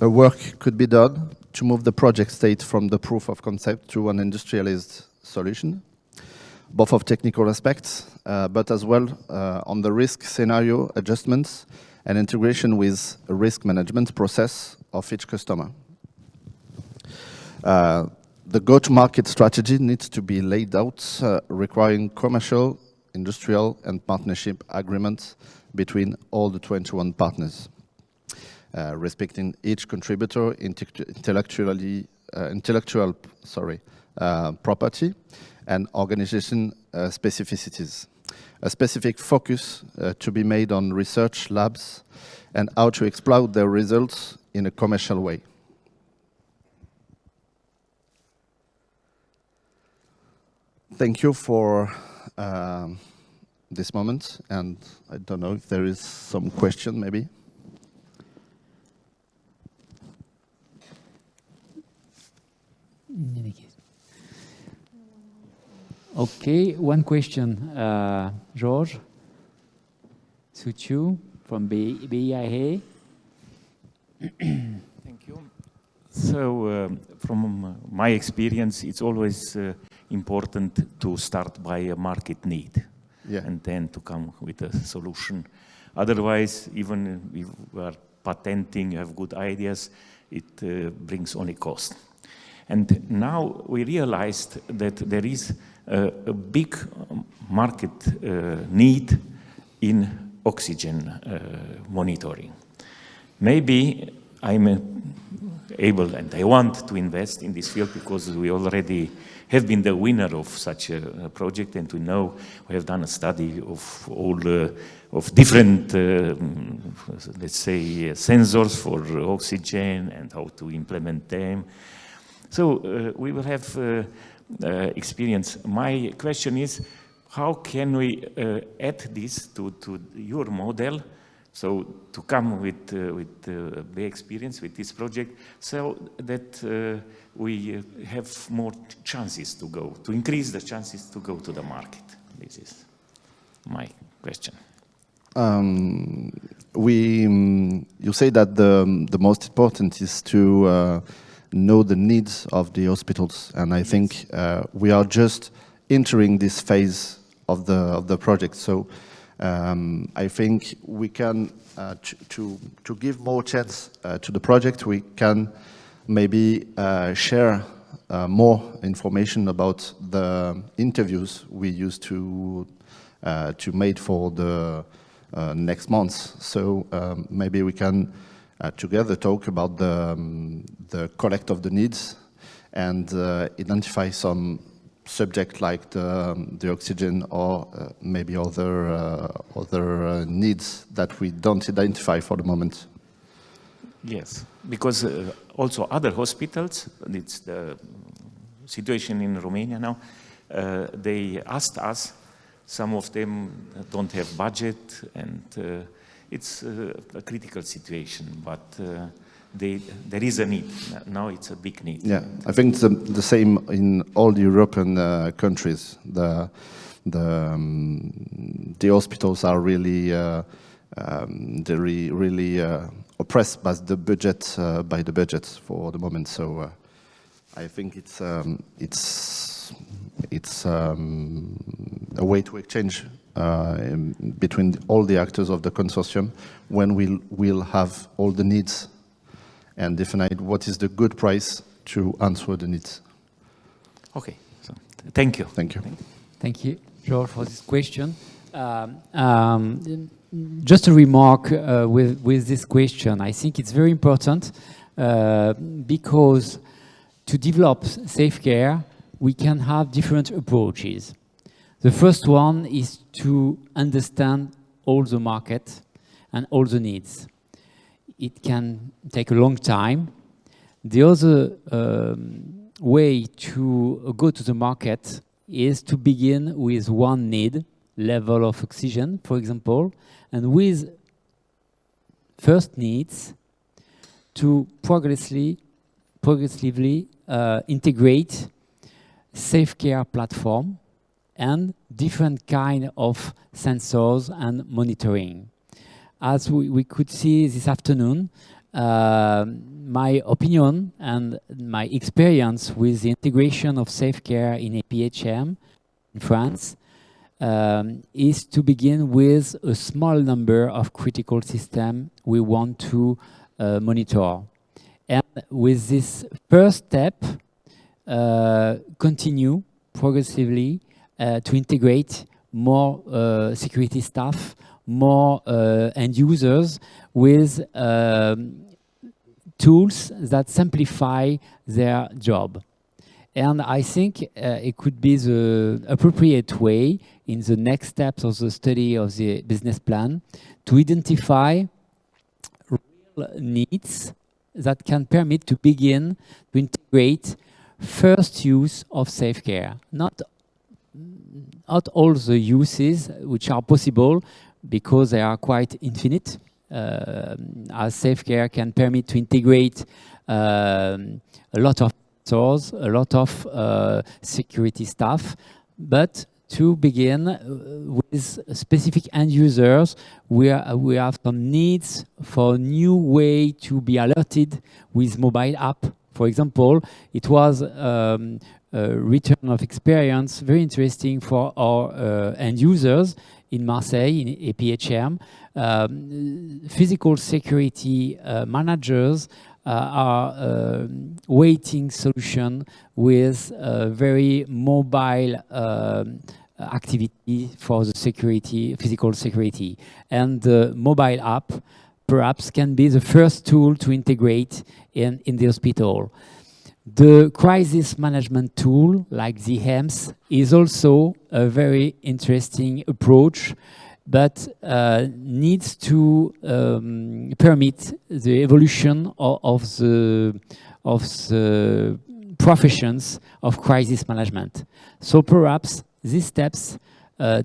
work could be done to move the project state from the proof of concept to an industrialized solution, both of technical aspects, but as well on the risk scenario adjustments and integration with a risk management process of each customer. The go-to-market strategy needs to be laid out, requiring commercial, industrial, and partnership agreements between all the 21 partners, respecting each contributor intellectual property and organization specificities. A specific focus to be made on research labs and how to exploit their results in a commercial way. Thank you for this moment, and I don't know if there is some question, maybe. Okay, one question. George Suchu from BIA. Thank you. So, from my experience, it's always important to start by a market need, and then to come with a solution. Otherwise, even if we are patenting, have good ideas, it brings only cost. And now we realized that there is a big market need in oxygen monitoring. Maybe I'm able and I want to invest in this field because we already have been the winner of such a project, and we know we have done a study of all of different, let's say, sensors for oxygen and how to implement them. So we will have experience. My question is, how can we add this to your model? So to come with the experience with this project, so that we have more chances to go, to increase the chances to go to the market. This is my question. You say that the most important is to know the needs of the hospitals, and I think we are just entering this phase of the project. So I think we can to give more chance to the project. We can maybe share more information about the interviews we used to make for the next months. So maybe we can together talk about the collect of the needs and identify some subject like the oxygen or maybe other needs that we don't identify for the moment. Yes, because also other hospitals, it's the situation in Romania now, they asked us, some of them don't have budget, and it's a critical situation, but there is a need. Now it's a big need. Yeah, I think it's the same in all the European countries. The hospitals are really oppressed by the budget for the moment. So I think it's a way to exchange between all the actors of the consortium when we'll have all the needs and define what is the good price to answer the needs. Okay, so thank you. Thank you. Thank you, George, for this question. Just a remark with this question. I think it's very important because to develop SAFECARE, we can have different approaches. The first one is to understand all the market and all the needs. It can take a long time. The other way to go to the market is to begin with one need, level of oxygen, for example, and with first needs to progressively integrate SAFECARE platform and different kind of sensors and monitoring. As we could see this afternoon, my opinion and my experience with the integration of SAFECARE in APHM in France is to begin with a small number of critical systems we want to monitor. And with this first step, continue progressively to integrate more security staff, more end users with tools that simplify their job. And I think it could be the appropriate way in the next steps of the study of the business plan to identify real needs that can permit to begin to integrate first use of SAFECARE. Not all the uses which are possible because they are quite infinite, as SAFECARE can permit to integrate a lot of stores, a lot of security staff, but to begin with specific end users, we have some needs for new way to be alerted with mobile app. For example, it was a return of experience, very interesting for our end users in Marseille, in APHM. Physical security managers are waiting solution with very mobile activity for the security, physical security. And the mobile app perhaps can be the first tool to integrate in the hospital. The crisis management tool, like the HEMS, is also a very interesting approach, but needs to permit the evolution of the professions of crisis management. So perhaps these steps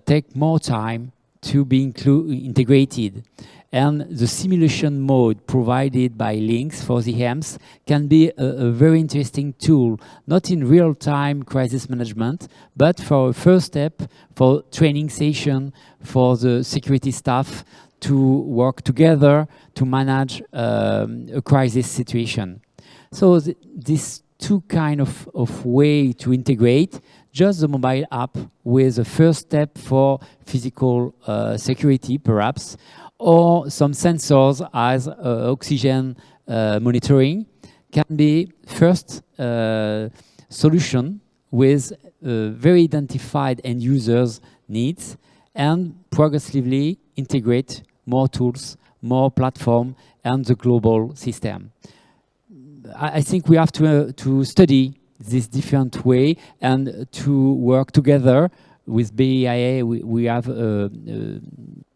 take more time to be integrated. And the simulation mode provided by Links for the HEMS can be a very interesting tool, not in real-time crisis management, but for a first step, for training session, for the security staff to work together to manage a crisis situation. So these two kind of way to integrate, just the mobile app with a first step for physical security, perhaps, or some sensors as oxygen monitoring can be first solution with very identified end users' needs and progressively integrate more tools, more platform, and the global system. I think we have to study this different way and to work together with BIA. We have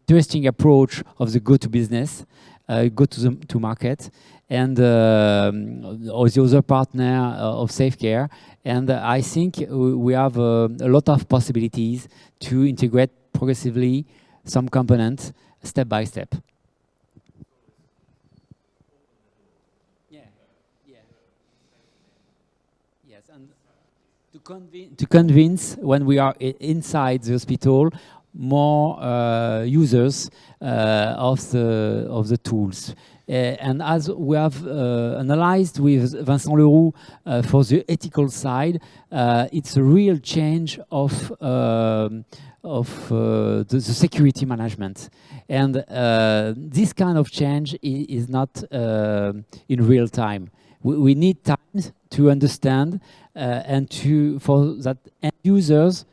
interesting approach of the go-to-business, go-to-market, and or the other partner of SAFECARE. And I think we have a lot of possibilities to integrate progressively some components step by step. Yes, and to convince when we are inside the hospital more users of the tools. And as we have analyzed with Vincent Leroux for the ethical side, it's a real change of the security management. And this kind of change is not in real time. We need time to understand and for that end users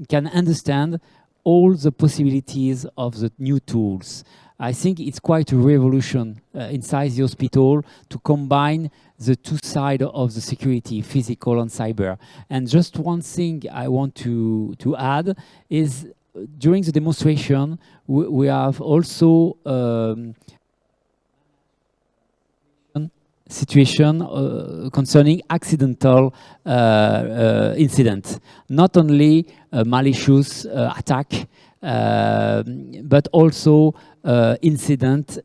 can understand all the possibilities of the new tools. I think it's quite a revolution inside the hospital to combine the two sides of the security, physical and cyber. And just one thing I want to add is during the demonstration, we have also situation concerning accidental incident, not only a malicious attack, but also incident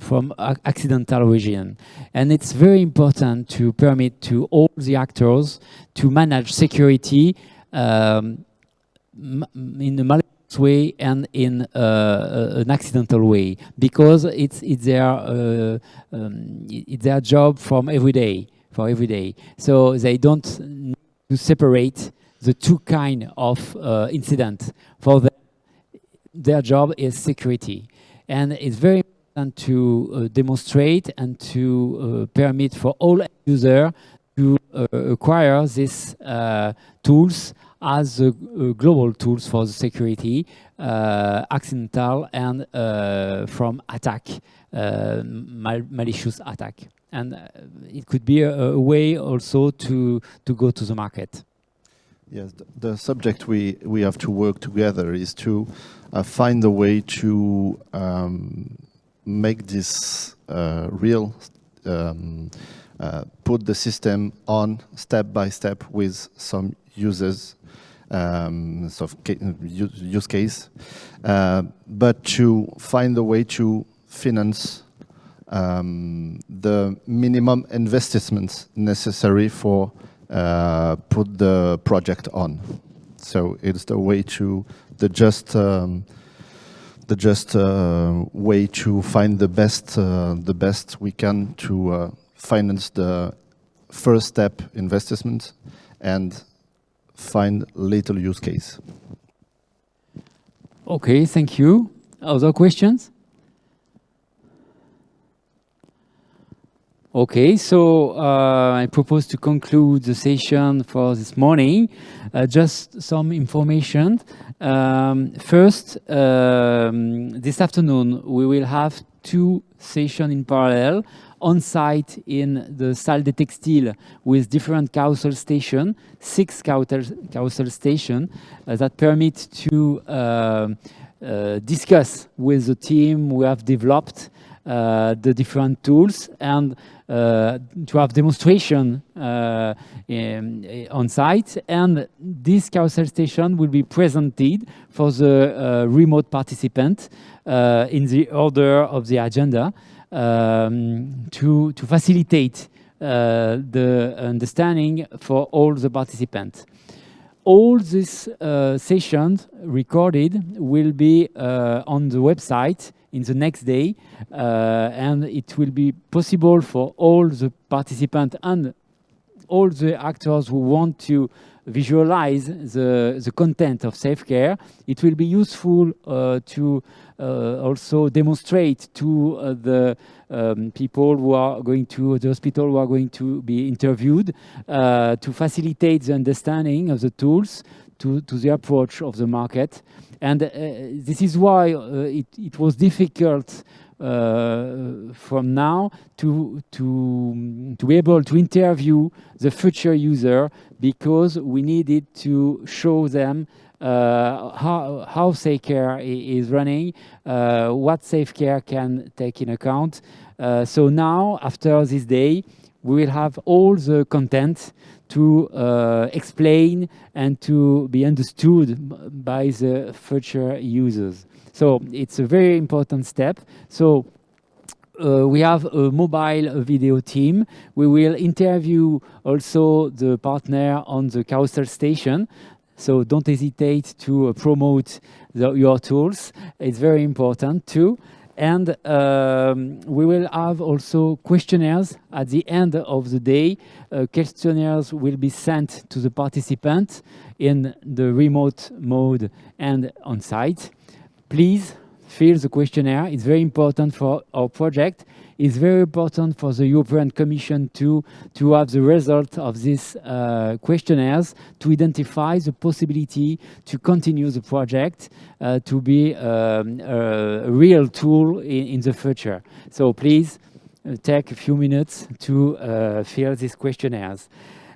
from accidental origin. And it's very important to permit to all the actors to manage security in a malicious way and in an accidental way, because it's their job from every day. So they don't need to separate the two kind of incident. For them, their job is security, and it's very important to demonstrate and to permit for all users to acquire these tools as global tools for the security, accidental and from attack, malicious attack. And it could be a way also to go to the market. Yes, the subject we have to work together is to find a way to make this real, put the system on step by step with some users, use case, but to find a way to finance the minimum investments necessary for put the project on. So it's the way to the just way to find the best we can to finance the first step investment and find little use case. Okay, thank you. Other questions? Okay, so I propose to conclude the session for this morning. Just some information. First, this afternoon, we will have 2 sessions in parallel on site in the Salle des Textiles with different carousel stations, 6 carousel stations that permit to discuss with the team we have developed the different tools and to have demonstration on site. And this carousel station will be presented for the remote participant in the order of the agenda to facilitate the understanding for all the participants. All these sessions recorded will be on the website in the next day, and it will be possible for all the participants and all the actors who want to visualize the content of SAFECARE. It will be useful to also demonstrate to the people who are going to the hospital who are going to be interviewed to facilitate the understanding of the tools to the approach of the market. And this is why it was difficult from now to be able to interview the future user, because we needed to show them how SAFECARE is running, what SAFECARE can take in account. So now, after this day, we will have all the content to explain and to be understood by the future users. So it's a very important step. So we have a mobile video team. We will interview also the partner on the carousel station. So don't hesitate to promote your tools. It's very important too. And we will have also questionnaires at the end of the day. Questionnaires will be sent to the participants in the remote mode and on site. Please fill the questionnaire. It's very important for our project. It's very important for the European Commission to have the result of these questionnaires to identify the possibility to continue the project to be a real tool in the future. So please take a few minutes to fill these questionnaires.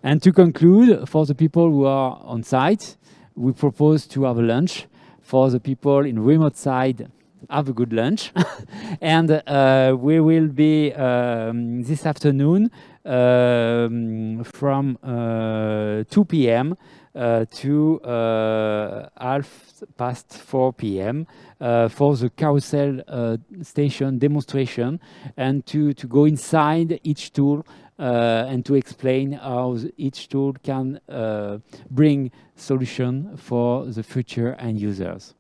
And to conclude, for the people who are on site, we propose to have a lunch. For the people in remote side, have a good lunch. And we will be this afternoon from 2 p.m. To 4:30 p.m. For the carousel station demonstration and to go inside each tool and to explain how each tool can bring solution for the future end users.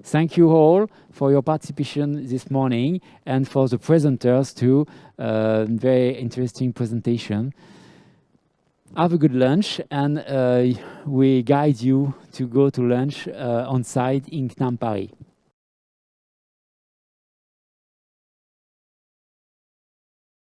Thank you all for your participation this morning and for the presenters too. Very interesting presentation. Have a good lunch, and we guide you to go to lunch on site in CNAM Paris.